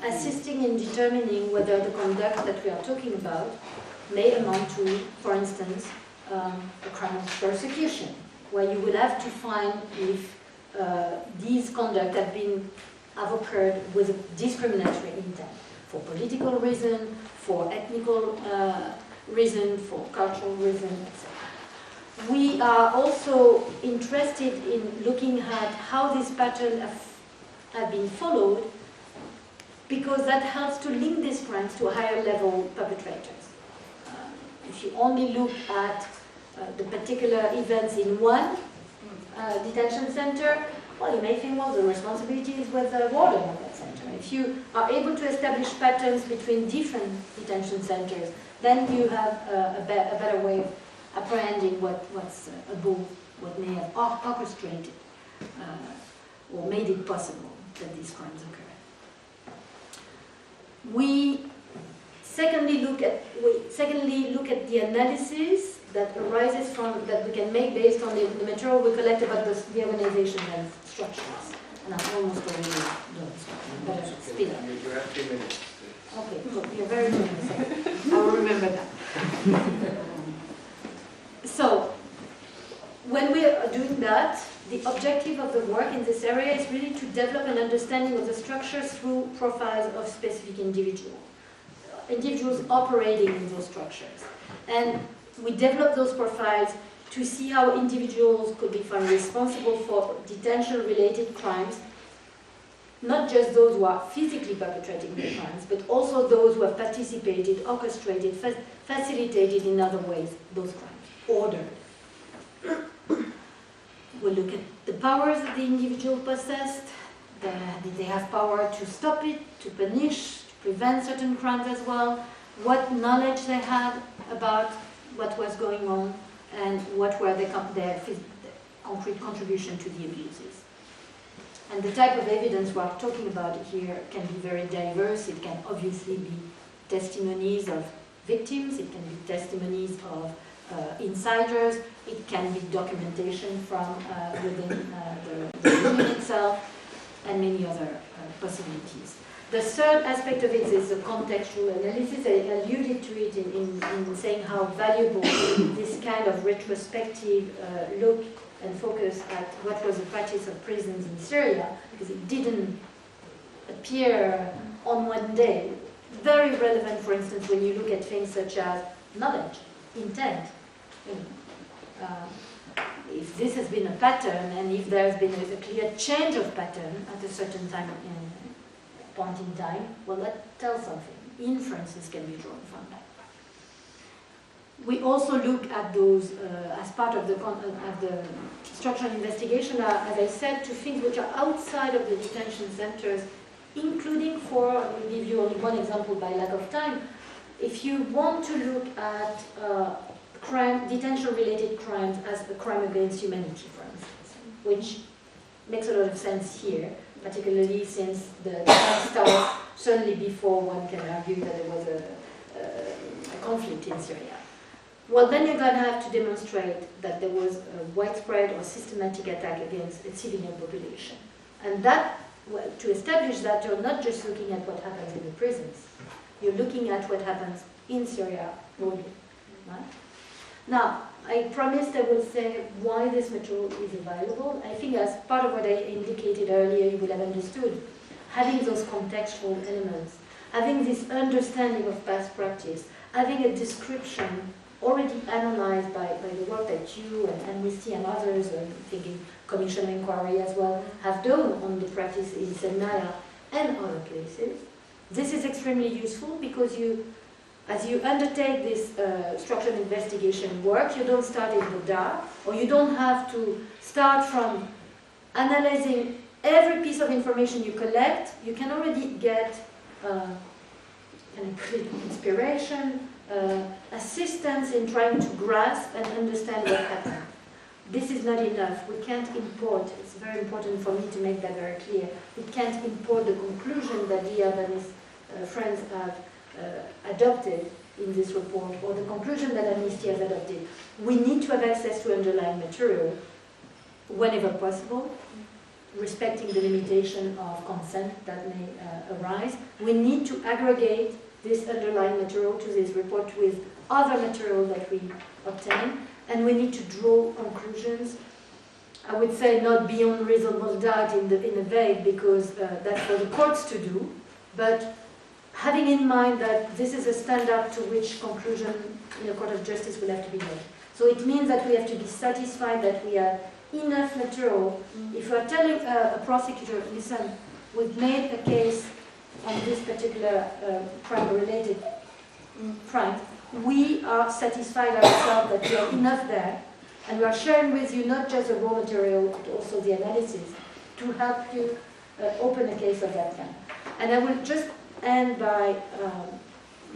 assisting in determining whether the conduct that we are talking about may amount to, for instance, a crime of persecution, where you will have to find if these conduct have occurred with a discriminatory intent, for political reason, for ethnical reason, for cultural reason, etc. We are also interested in looking at how these patterns have been followed, because that helps to link these crimes to higher level perpetrators. If you only look at the particular events in one detention center, well, you may think, well, the responsibility is with the warden of that center. If you are able to establish patterns between different detention centers, then you have a better way of apprehending what's above, what may have orchestrated or made it possible that these crimes occur. We secondly look at the analysis that arises from, that we can make based on the material we collect about the organization and structures. And I'm almost already done, so I better speed up. You have 3 minutes. Okay, good. You're very good. I will remember that. So, when we are doing that, the objective of the work in this area is really to develop an understanding of the structures through profiles of specific individuals operating in those structures. And we developed those profiles to see how individuals could be found responsible for detention-related crimes, not just those who are physically perpetrating the crimes, but also those who have participated, orchestrated, facilitated in other ways those crimes, ordered. We look at the powers that the individual possessed. Did they have power to stop it, to punish, to prevent certain crimes as well? What knowledge they had about what was going on, and what were their concrete contribution to the abuses. And the type of evidence we're talking about here can be very diverse. It can obviously be testimonies of victims, it can be testimonies of insiders, it can be documentation from within the unit itself, and many other possibilities. The third aspect of it is the contextual analysis. I alluded to it in saying how valuable this kind of retrospective look and focus at what was the practice of prisons in Syria, because it didn't appear on one day. Very relevant, for instance, when you look at things such as knowledge, intent. If this has been a pattern, and if there's been a clear change of pattern at a certain point in time, well, that tells something. Inferences can be drawn from that. We also look at those, as part of the structural investigation, as I said, to things which are outside of the detention centers, including for, I'll give you only one example by lack of time, if you want to look at detention-related crimes as a crime against humanity, for instance, which makes a lot of sense here, particularly since the crime starts certainly before one can argue that there was a conflict in Syria. Well, then you're going to have to demonstrate that there was a widespread or systematic attack against a civilian population. And that, well, to establish that, you're not just looking at what happens in the prisons. You're looking at what happens in Syria broadly. Right? Now, I promised I would say why this material is available. I think as part of what I indicated earlier, you will have understood, having those contextual elements, having this understanding of past practice, having a description already analyzed by the work that you and Amnesty and others, I'm thinking Commission of Inquiry as well, have done on the practice in Sednaya and other places. This is extremely useful because as you undertake this structural investigation work, you don't start in the dark, or you don't have to start from analyzing every piece of information you collect. You can already get inspiration, assistance in trying to grasp and understand what happened. This is not enough. We can't import, it's very important for me to make that very clear, we can't import the conclusion that Diab and his friends have adopted in this report, or the conclusion that Amnesty has adopted. We need to have access to underlying material whenever possible, respecting the limitation of consent that may arise. We need to aggregate this underlying material to this report with other material that we obtain, and we need to draw conclusions. I would say not beyond reasonable doubt in a vague, because that's for the courts to do, but having in mind that this is a standard to which conclusion in a court of justice will have to be made. So it means that we have to be satisfied that we have enough material. If we're telling a prosecutor, listen, we've made a case on this particular crime-related crime, we are satisfied ourselves that we have enough there, and we are sharing with you not just the raw material, but also the analysis to help you open a case of that kind. And I will just end by,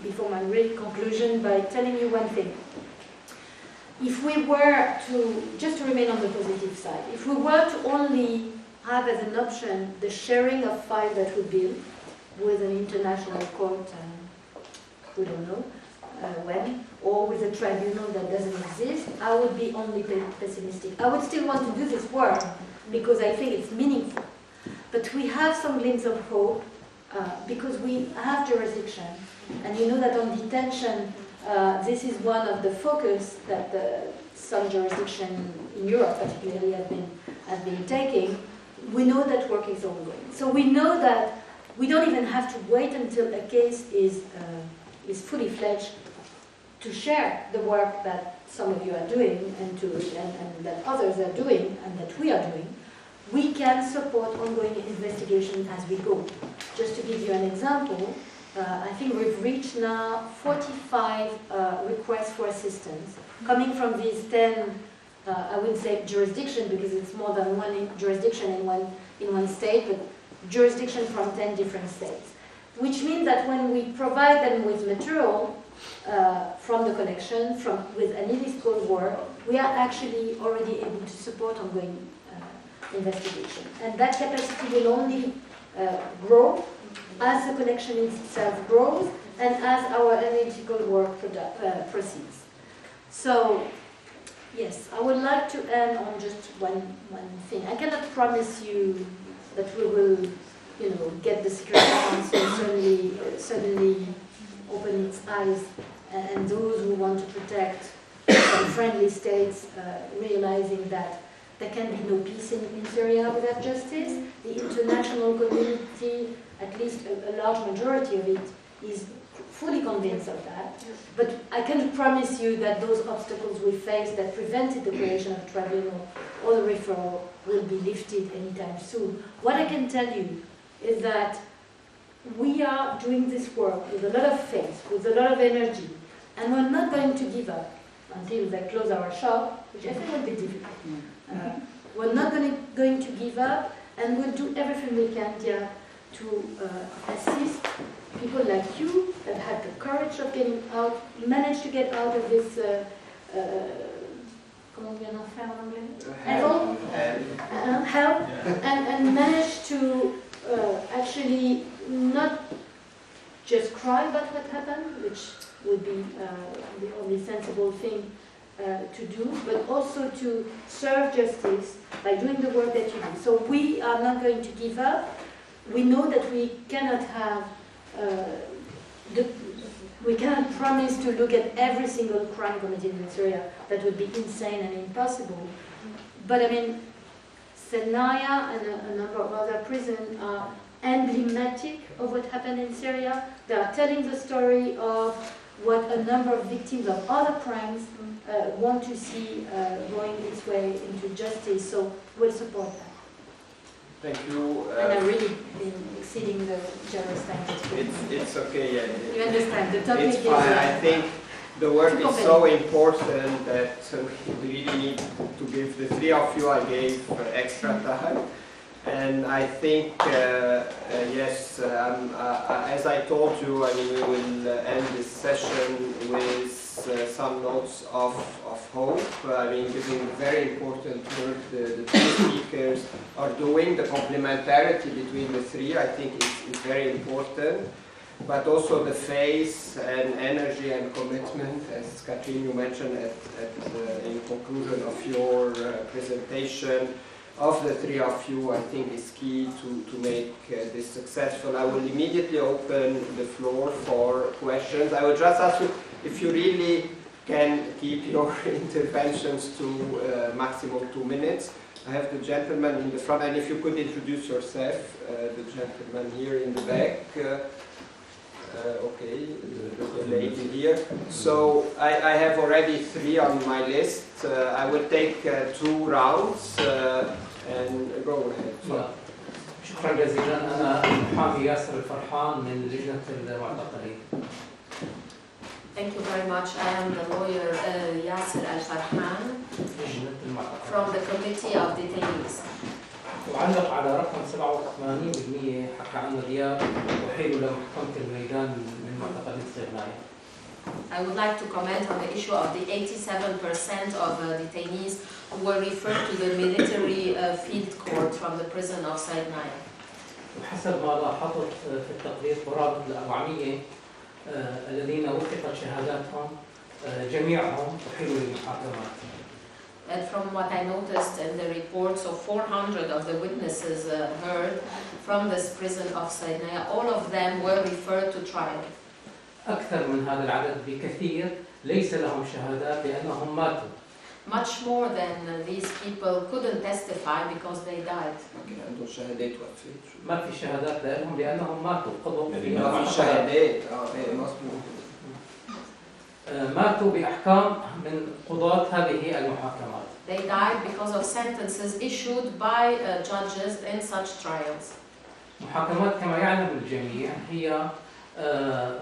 before my real conclusion, by telling you one thing. If we were to, just to remain on the positive side, if we were to only have as an option the sharing of files that we build with an international court, we don't know when, or with a tribunal that doesn't exist, I would be only pessimistic. I would still want to do this work because I think it's meaningful. But we have some glimpse of hope because we have jurisdiction. And you know that on detention, this is one of the focus that some jurisdiction in Europe particularly have been taking. we know that work is ongoing. So we know that we don't even have to wait until a case is fully fledged to share the work that some of you are doing and that others are doing and that we are doing. We can support ongoing investigation as we go. Just to give you an example, I think we've reached now 45 requests for assistance coming from these 10, I wouldn't say jurisdiction because it's more than one jurisdiction in one state, but jurisdiction from 10 different states. Which means that when we provide them with material from the collection, with analytical work, we are actually already able to support ongoing investigation. And that capacity will only grow as the collection itself grows and as our analytical work proceeds. So, yes, I would like to end on just one thing. I cannot promise you that we will, get the Security Council suddenly open its eyes, and those who want to protect friendly states realizing that there can be no peace in Syria without justice. The international community, at least a large majority of it, is fully convinced of that. But I cannot promise you that those obstacles we faced that prevented the creation of a tribunal or the referral will be lifted anytime soon. What I can tell you is that we are doing this work with a lot of faith, with a lot of energy, and we're not going to give up until they close our shop, which I think will be difficult. We're not going to give up, and we'll do everything we can, dear, to assist people like you that had the courage of getting out, managed to get out of this, comment on dit en enfer en anglais? Help, and managed to actually not just cry about what happened, which would be the only sensible thing to do, but also to serve justice by doing the work that you do. So we are not going to give up. We know that we cannot have, we cannot promise to look at every single crime committed in Syria. That would be insane and impossible. But I mean, Sednaya and a number of other prisons are emblematic of what happened in Syria. They are telling the story of what a number of victims of other crimes want to see going its way into justice. So we'll support that. Thank you. And I've really been exceeding the generous time. It's okay. Yeah, you understand. The topic it's is fine. I think the work is so important that we really need to give the three of you. I gave extra time. And I think, yes, as I told you, I mean, we will end this session with some notes of hope. I mean, giving very important work the three speakers are doing. The complementarity between the three, I think, is very important. But also the faith and energy and commitment, as Catherine, you mentioned in conclusion of your presentation, of the three of you, I think is key to make this successful. I will immediately open the floor for questions. I will just ask you if you really can keep your interventions to maximum 2 minutes. I have the gentleman in the front, and if you could introduce yourself, the gentleman here in the back. Okay, the lady here. So I have already 3 on my list. I will take 2 rounds and go ahead. شكرا جزيلا. أنا محامي ياسر الفرحان من لجنة المعتقلين. Thank you very much. I am the lawyer Yasser Al-Farhan from the Committee of Detainees. وعلق على رقم 87% حكى عنه دياب وحيله لمحكمة الميدان من معتقلين سيدنايا. I would like to comment on the issue of the 87% of detainees who were referred to the military field court from the prison of Sednaya. وحسب ما لاحظت في التقرير قرابة 400 الذين وثقت شهاداتهم جميعهم أحيلوا للمحاكمات. And from what I noticed in the report, so 400 of the witnesses heard from this prison of Sednaya, all of them were referred to trial. أكثر من هذا العدد بكثير ليس لهم شهادات لأنهم ماتوا. much more than these people couldn't testify because they died. عندهم شهادات وفاة. ما في شهادات لهم لأنهم ماتوا قضوا ما في شهادات. مظبوط. ماتوا بأحكام من قضاة هذه المحاكمات. They died because of sentences issued by judges in such trials. محاكمات كما يعلم الجميع هي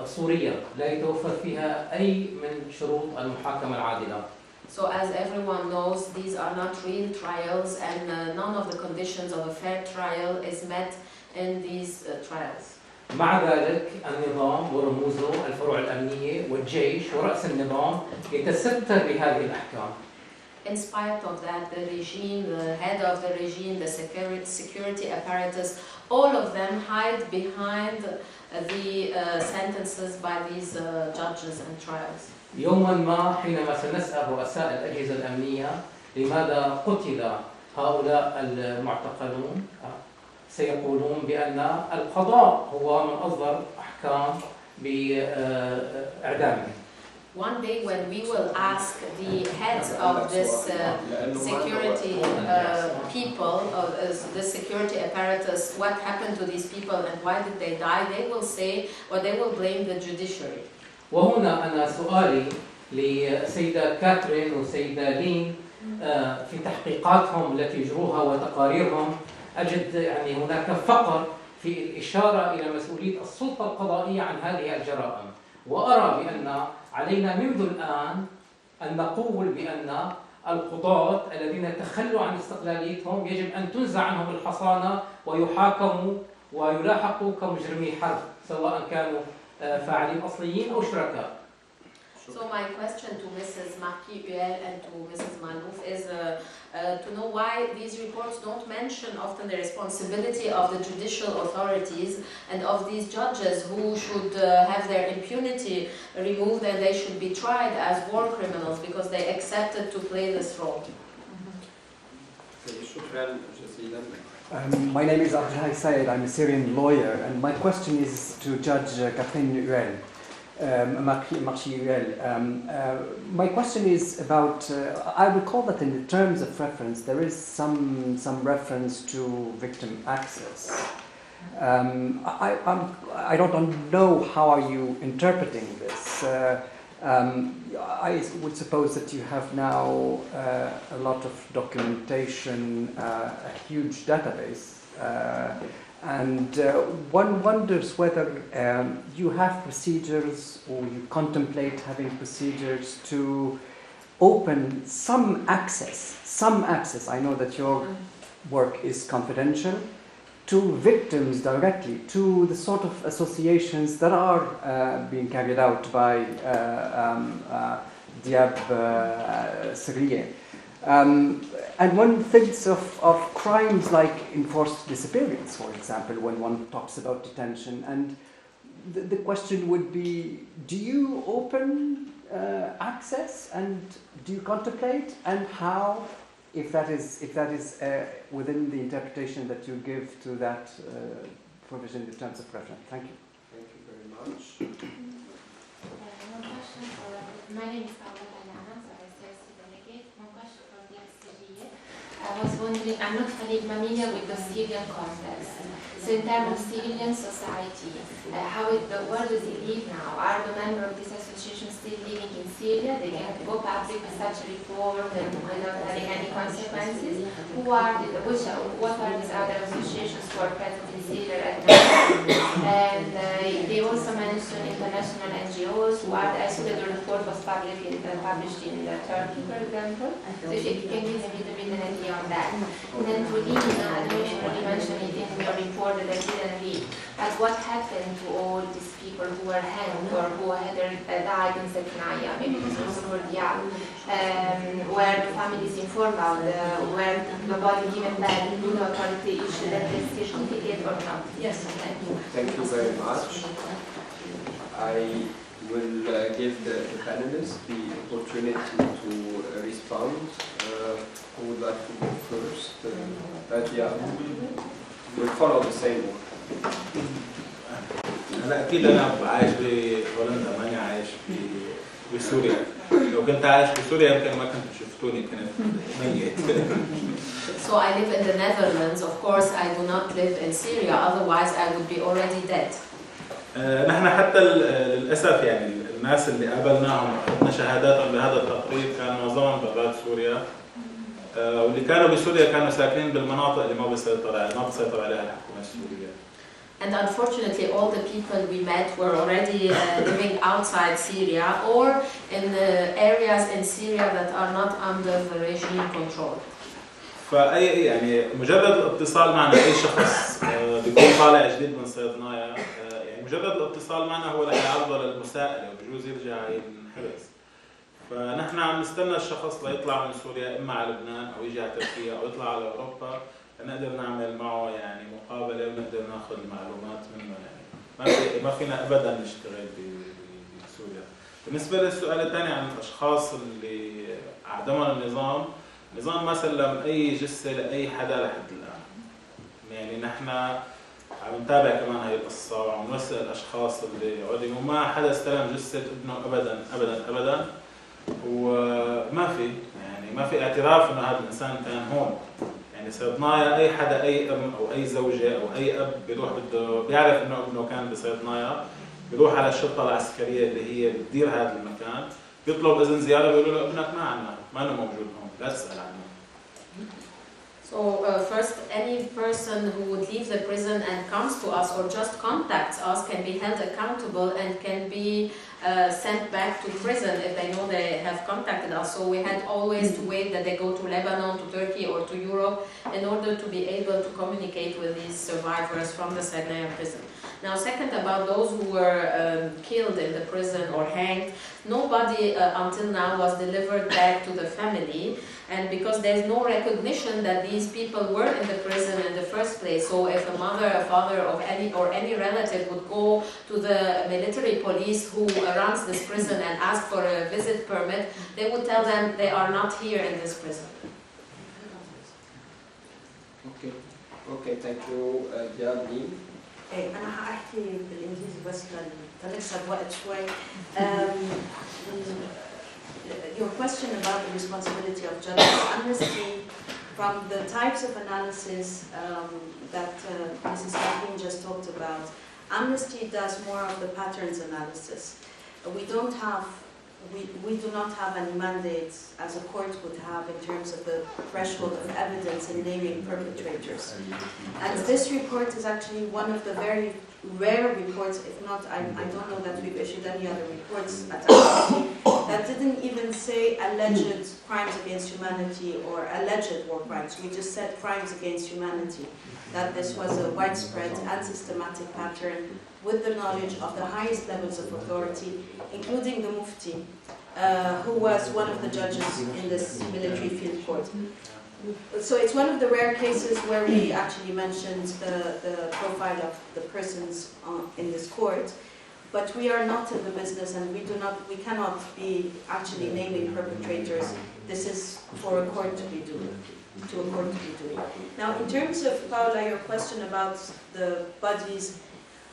صورية لا يتوفر فيها أي من شروط المحاكمة العادلة. So as everyone knows, these are not real trials and none of the conditions of a fair trial is met in these trials. مع ذلك النظام ورموزه الفروع الأمنية والجيش ورأس النظام يتستر بهذه الأحكام. In spite of that, the regime, the head of the regime, the security apparatus, all of them hide behind the sentences by these judges and trials. يوما ما حينما سنسأل رؤساء الأجهزة الأمنية لماذا قتل هؤلاء المعتقلون سيقولون بأن القضاء هو من أصدر أحكام بإعدامهم. One day when we will ask the heads of this security people, the security apparatus, what happened to these people and why did they die, they will say, or they will blame the judiciary. وهنا أنا سؤالي لسيدة كاترين وسيدة لين في تحقيقاتهم التي يجروها وتقاريرهم أجد يعني هناك فقر في الإشارة إلى مسؤولية السلطة القضائية عن هذه الجرائم، وأرى بأن علينا منذ الآن أن نقول بأن القضاة الذين تخلوا عن استقلاليتهم يجب أن تنزع عنهم الحصانة ويحاكموا ويلاحقوا كمجرمي حرب سواء كانوا فاعلين أصليين أو شركاء. So my question to Mrs. Marquis-Huel and to Mrs. Malouf is to know why these reports don't mention often the responsibility of the judicial authorities and of these judges who should have their impunity removed and they should be tried as war criminals because they accepted to play this role. My name is Abdulhai Sayed. I'm a Syrian lawyer, and my question is to Judge Catherine Huel. My question is about, I recall that in the terms of reference there is some reference to victim access. I don't know how are you interpreting this. I would suppose that you have now a lot of documentation, a huge database, and one wonders whether you have procedures or you contemplate having procedures to open some access. I know that your work is confidential, to victims directly, to the sort of associations that are being carried out by Diab Syria. And one thinks of crimes like enforced disappearance, for example, when one talks about detention. And the question would be, do you open access, and do you contemplate, and how, if that is within the interpretation that you give to that provision in terms of reference? Thank you. Thank you very much. One question for, my name is Paula Lana, so I serve as delegate. One question for the SCGA. I was wondering, I'm not very familiar with the Syrian context. So in terms of civilian society, where do they live now? Are the members of this association still living in Syria? They can go public with such a report and without having any consequences? What are these other associations who are present in Syria right now? And they also mentioned international NGOs who are, I saw that the report was published in Turkey, for example. So if you can give a little bit an idea on that. And then to Lina, I don't know if you already mentioned it in your report that I didn't read, but what happened to all these people who were hanged or who had died in Sednaya, maybe this was for where the families informed about, where the body given back, the authority issued that certificate or not? Yes, thank you. Thank you very much. I will give the panelists the opportunity to respond. Who would like to go first? We'll follow the same order. أنا أكيد أنا عايش بهولندا، ماني عايش بسوريا. لو كنت عايش بسوريا يمكن ما كنت شفت شفتوني كنت ميت. So I live in the Netherlands. Of course, I do not live in Syria. Otherwise, I would be already dead. نحن حتى للأسف يعني الناس اللي قابلناهم أخذنا شهاداتهم بهذا التقرير كانوا معظمهم برات سوريا، واللي كانوا بسوريا كانوا ساكنين بالمناطق اللي ما بتسيطر عليها الحكومة السورية. And unfortunately, all the people we met were already living outside Syria or in the areas in Syria that are not under the regime control. فأي يعني مجرد الاتصال معنا أي شخص بيكون طالع جديد من صيدنايا، يعني مجرد الاتصال معنا هو رح يعرضه للمساءلة وبجوز يرجع ينحبس. فنحن عم نستنى الشخص ليطلع من سوريا إما على لبنان أو يجي على تركيا أو يطلع على أوروبا نقدر نعمل معه يعني مقابلة ونقدر ناخذ معلومات منه. يعني ما فينا أبدا نشتغل بسوريا. بالنسبة للسؤال الثاني عن الأشخاص اللي أعدمهم النظام ما سلم أي جثة لأي حدا لحد الآن. يعني نحن عم نتابع كمان هاي القصة وعم نوثق الأشخاص اللي عدموا، ما حدا استلم جثة ابنه أبدا أبدا أبدا، وما في يعني ما في اعتراف إنه هذا الإنسان كان هون. يعني صيدنايا أي حدا أي أم أو أي زوجة أو أي أب بيروح بده بيعرف إنه ابنه كان بصيدنايا بيروح على الشرطة العسكرية اللي هي بتدير هذا المكان بيطلب إذن زيارة بيقولوا له ابنك ما أنه موجود هون لا تسأل عنه. So first, any person who would leave the prison and comes to us or just contacts us can be held accountable and can be sent back to prison if they know they have contacted us. So we had always to wait that they go to Lebanon, to Turkey or to Europe in order to be able to communicate with these survivors from the Sednaya prison. Now second, about those who were killed in the prison or hanged, nobody until now was delivered back to the family. And because there's no recognition that these people were in the prison in the first place, so if a mother, a father of any relative would go to the military police who runs this prison and ask for a visit permit, they would tell them they are not here in this prison. Okay, thank you, Diane. أنا هحكي بالإنجليزي بس لنكسب وقت شوي. Your question about the responsibility of judges, Amnesty, from the types of analysis that Mrs. Kathleen just talked about, Amnesty does more of the patterns analysis. We do not have any mandates as a court would have in terms of the threshold of evidence in naming perpetrators. And this report is actually one of the very rare reports, if not, I don't know that we've issued any other reports at Amnesty that didn't even say alleged crimes against humanity or alleged war crimes. We just said crimes against humanity, that this was a widespread and systematic pattern with the knowledge of the highest levels of authority, including the Mufti, who was one of the judges in this military field court. So it's one of the rare cases where we actually mentioned the profile of the persons in this court, but we are not in the business and we cannot be actually naming perpetrators. This is for a court to be doing. Now, in terms of, Paula, your question about the bodies,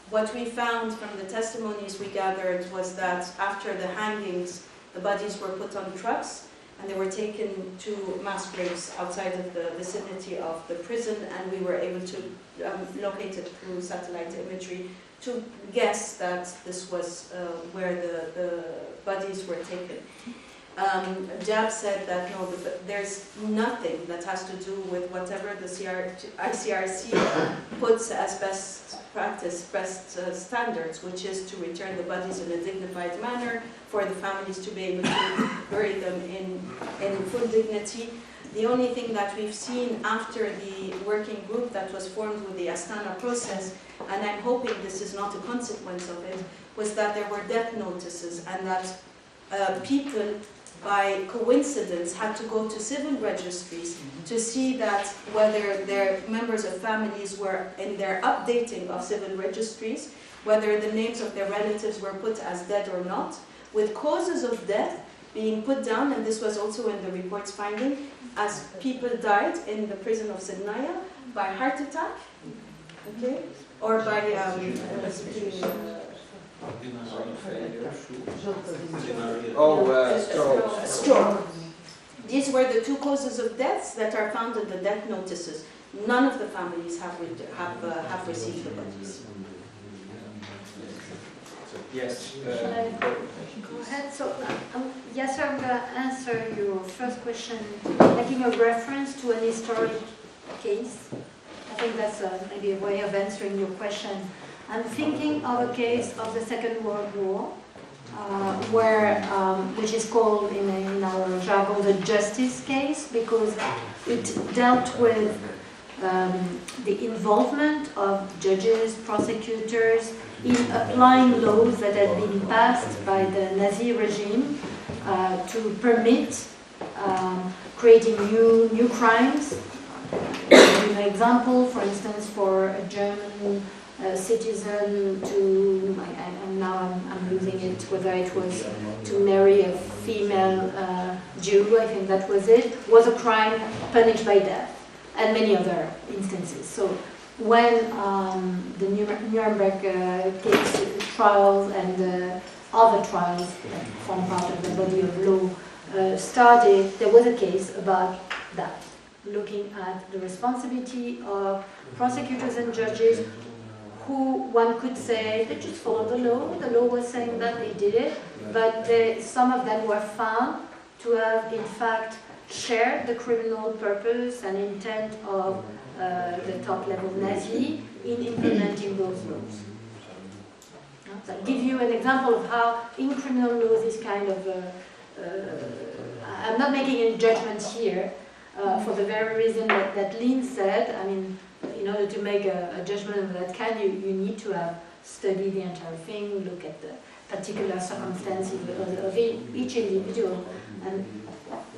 what we found from the testimonies we gathered was that after the hangings, the bodies were put on trucks and they were taken to mass graves outside of the vicinity of the prison, and we were able to locate it through satellite imagery to guess that this was where the bodies were taken. Jab said that no, there's nothing that has to do with whatever the ICRC puts as best practice, best standards, which is to return the bodies in a dignified manner for the families to be able to bury them in full dignity. The only thing that we've seen after the working group that was formed with the Astana process, and I'm hoping this is not a consequence of it, was that there were death notices and that people by coincidence had to go to civil registries to see that whether their members of families were in their updating of civil registries, whether the names of their relatives were put as dead or not, with causes of death being put down, and this was also in the report's finding, as people died in the prison of Sednaya by heart attack, okay, or by stroke. These were the 2 causes of deaths that are found in the death notices. None of the families have received the bodies. Yes. Shall I go ahead? So, yes, I'm going to answer your first question, making a reference to an historic case. I think that's maybe a way of answering your question. I'm thinking of a case of the Second World War, which is called in our jargon the justice case, because it dealt with the involvement of judges, prosecutors, in applying laws that had been passed by the Nazi regime to permit creating new crimes. I'll give an example, for instance, for a German citizen to, I'm losing it, whether it was to marry a female Jew, I think that was it, was a crime punished by death, and many other instances. So when the Nuremberg case trials and other trials that form part of the body of law started, there was a case about that, looking at the responsibility of prosecutors and judges who, one could say, they just followed the law was saying that they did it, but some of them were found to have in fact shared the criminal purpose and intent of the top level Nazi in implementing those laws. So I'll give you an example of how in criminal law this kind of, I'm not making any judgments here, for the very reason that Lynn said. I mean, in order to make a judgment of that kind, you need to have studied the entire thing, look at the particular circumstances of each individual.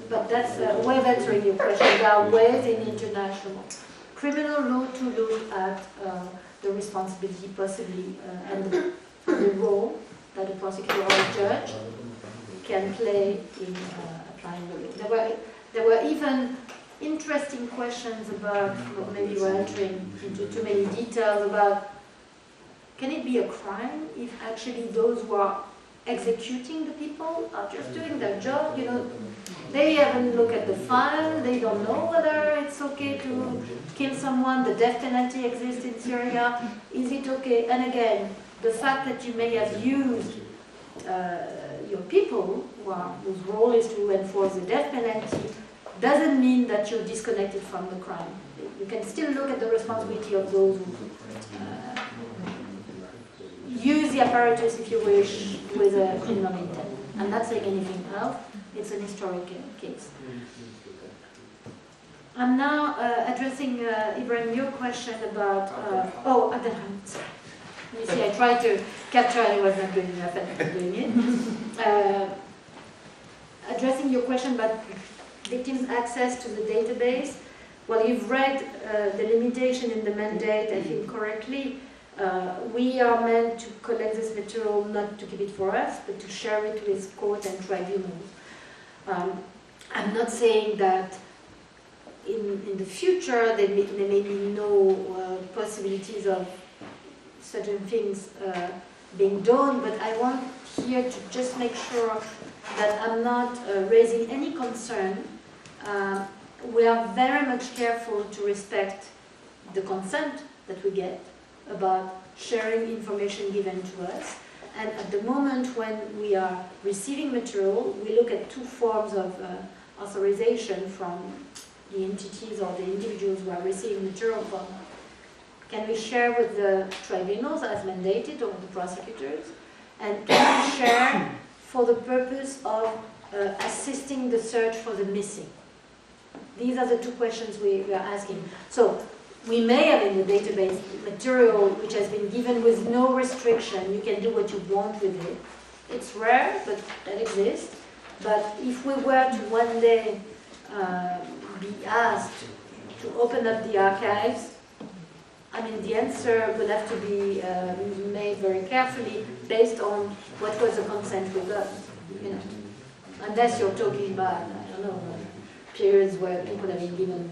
But that's a way of answering your question. There are ways in international criminal law to look at the responsibility possibly and the role that a prosecutor or a judge can play in applying the law. There were even interesting questions about, maybe we're entering into too many details about, can it be a crime if actually those who are executing the people are just doing their job? You know, they haven't looked at the file, they don't know whether it's okay to kill someone, the death penalty exists in Syria, is it okay? And again, the fact that you may have used your people, whose role is to enforce the death penalty, doesn't mean that you're disconnected from the crime. You can still look at the responsibility of those who use the apparatus, if you wish, with a criminal intent. I'm not saying anything else. It's an historic case. I'm now addressing, Ibrahim, your question about... sorry. You see, I tried to capture and I was not doing enough at doing it. Addressing your question about victims' access to the database. Well, you've read the limitation in the mandate, I think, correctly. We are meant to collect this material not to keep it for us, but to share it with court and tribunals. I'm not saying that in the future there may be no possibilities of certain things being done, but I want here to just make sure that I'm not raising any concern. We are very much careful to respect the consent that we get about sharing information given to us. And at the moment when we are receiving material, we look at two forms of authorization from the entities or the individuals who are receiving material from. Can we share with the tribunals as mandated or the prosecutors? And can we share for the purpose of assisting the search for the missing? These are the two questions we are asking. So we may have in the database material which has been given with no restriction. You can do what you want with it. It's rare, but that exists. But if we were to one day be asked to open up the archives, I mean, the answer will have to be made very carefully based on what was the consent we got, you know. Unless you're talking about, I don't know, periods where people have been given,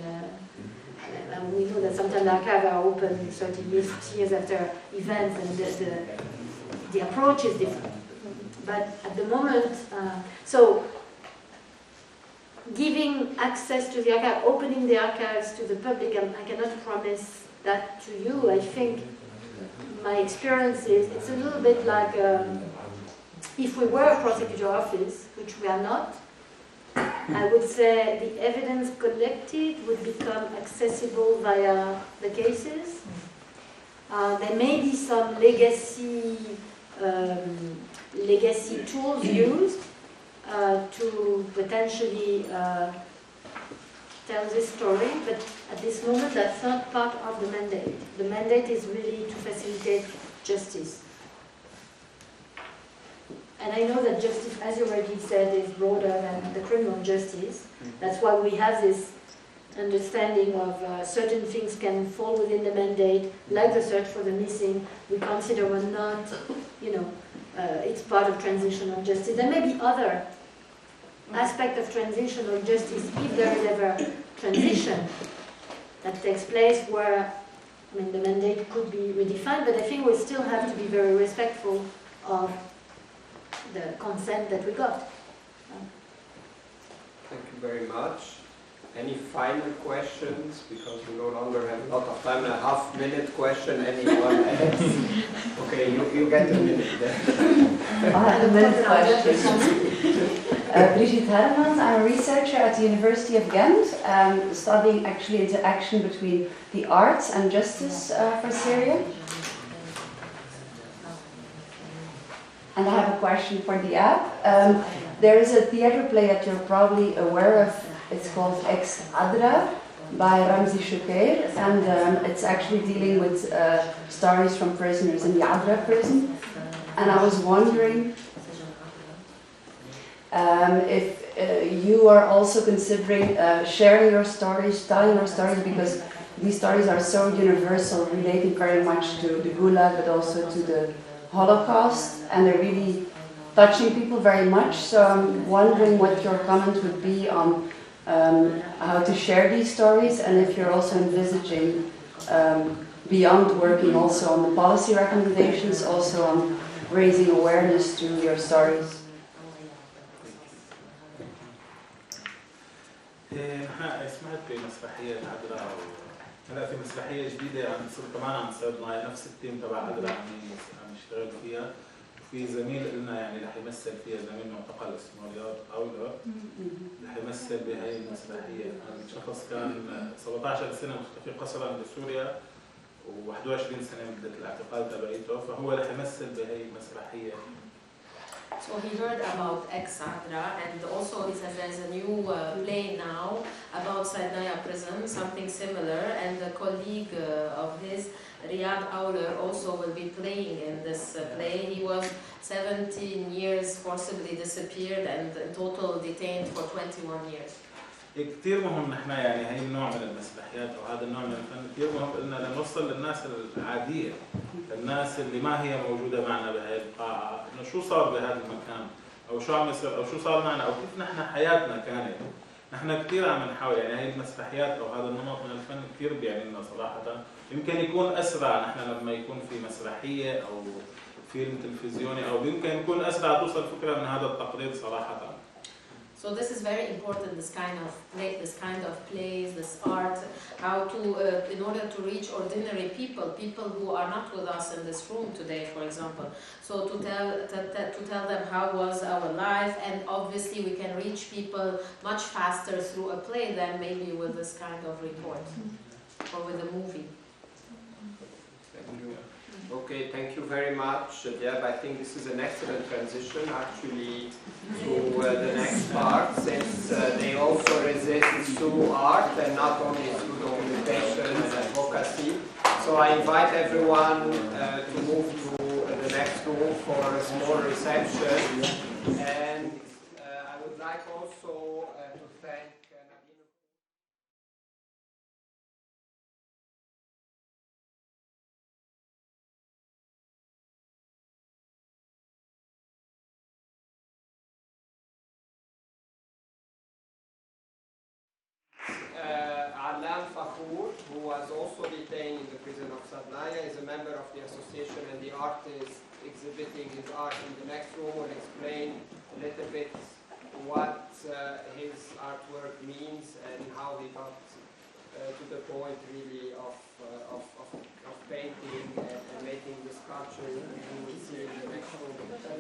we know that sometimes the archives are open 30 years, 50 years after events, and the approach is different. But at the moment, so giving access to the archive, opening the archives to the public, I cannot promise that to you. I think my experience is it's a little bit like if we were a prosecutor office, which we are not, I would say the evidence collected would become accessible via the cases. There may be some legacy tools used to potentially tell this story, but at this moment that's not part of the mandate. The mandate is really to facilitate justice. And I know that justice, as you already said, is broader than the criminal justice. That's why we have this understanding of certain things can fall within the mandate, like the search for the missing. We consider or not, it's part of transitional justice. There may be other aspects of transitional justice, if there is ever transition that takes place where, the mandate could be redefined, but I think we still have to be very respectful of the consent that we got. Thank you very much. Any final questions? Because we no longer have a lot of time. A half-minute question. Anyone else? Okay, you get a minute then. I have a minute question. Brigitte Hermans, I'm a researcher at the University of Ghent, studying actually interaction between the arts and justice for Syria. And I have a question for the app. There is a theatre play that you're probably aware of. It's called Ex Adra by Ramzi Choucair, and it's actually dealing with stories from prisoners in the Adra prison. And I was wondering if you are also considering sharing your stories, telling your stories, because these stories are so universal, relating very much to the Gulag, but also to the Holocaust, and they're really touching people very much. So I'm wondering what your comment would be on how to share these stories, and if you're also envisaging, beyond working also on the policy recommendations, also on raising awareness through your stories. نحن سمعت بمسرحية عدرا هلا في مسرحية جديدة عم تصير كمان عن سيدنايا، نفس التيم تبع عدرا عم يشتغل فيها، وفي زميل لنا يعني رح يمثل فيها، زميل معتقل اسمه رياض أولر رح يمثل بهي المسرحية. الشخص كان 17 سنة مختفي قسرا بسوريا و21 سنة مدة الاعتقال تبعيته، فهو رح يمثل بهي المسرحية. So he heard about Ex Adra, and also he said there's a new play now about Sednaya Prison, something similar, and a colleague of his, Riyad Auler, also will be playing in this play. He was 17 years forcibly disappeared and in total detained for 21 years. كثير مهم نحن يعني هي النوع من المسرحيات او هذا النوع من الفن كثير مهم لنا لنوصل للناس العاديه، الناس اللي ما هي موجوده معنا بهي القاعه، انه شو صار بهذا المكان او شو عم يصير او شو صار معنا او كيف نحن حياتنا كانت. نحن كثير عم نحاول يعني هي المسرحيات او هذا النمط من الفن كثير بيعني لنا صراحه. يمكن يكون اسرع نحن لما يكون في مسرحيه او فيلم تلفزيوني، او يمكن يكون اسرع توصل فكره من هذا التقرير صراحه. So this is very important, this kind of plays, this art, how to, in order to reach ordinary people who are not with us in this room today, for example. So to tell them how was our life, and obviously we can reach people much faster through a play than maybe with this kind of report or with a movie. Thank you. Okay, thank you very much, Deb. I think this is an excellent transition actually to the next part, since they also resist through art and not only through documentation and advocacy. So I invite everyone to move to the next room for a small reception. And I would like also to thank Alam Fahour, who was also detained in the prison of Sednaya, is a member of the association, and the artist exhibiting his art in the next room will explain a little bit what his artwork means and how he got to the point really of painting and making the sculpture in the Syrian direction.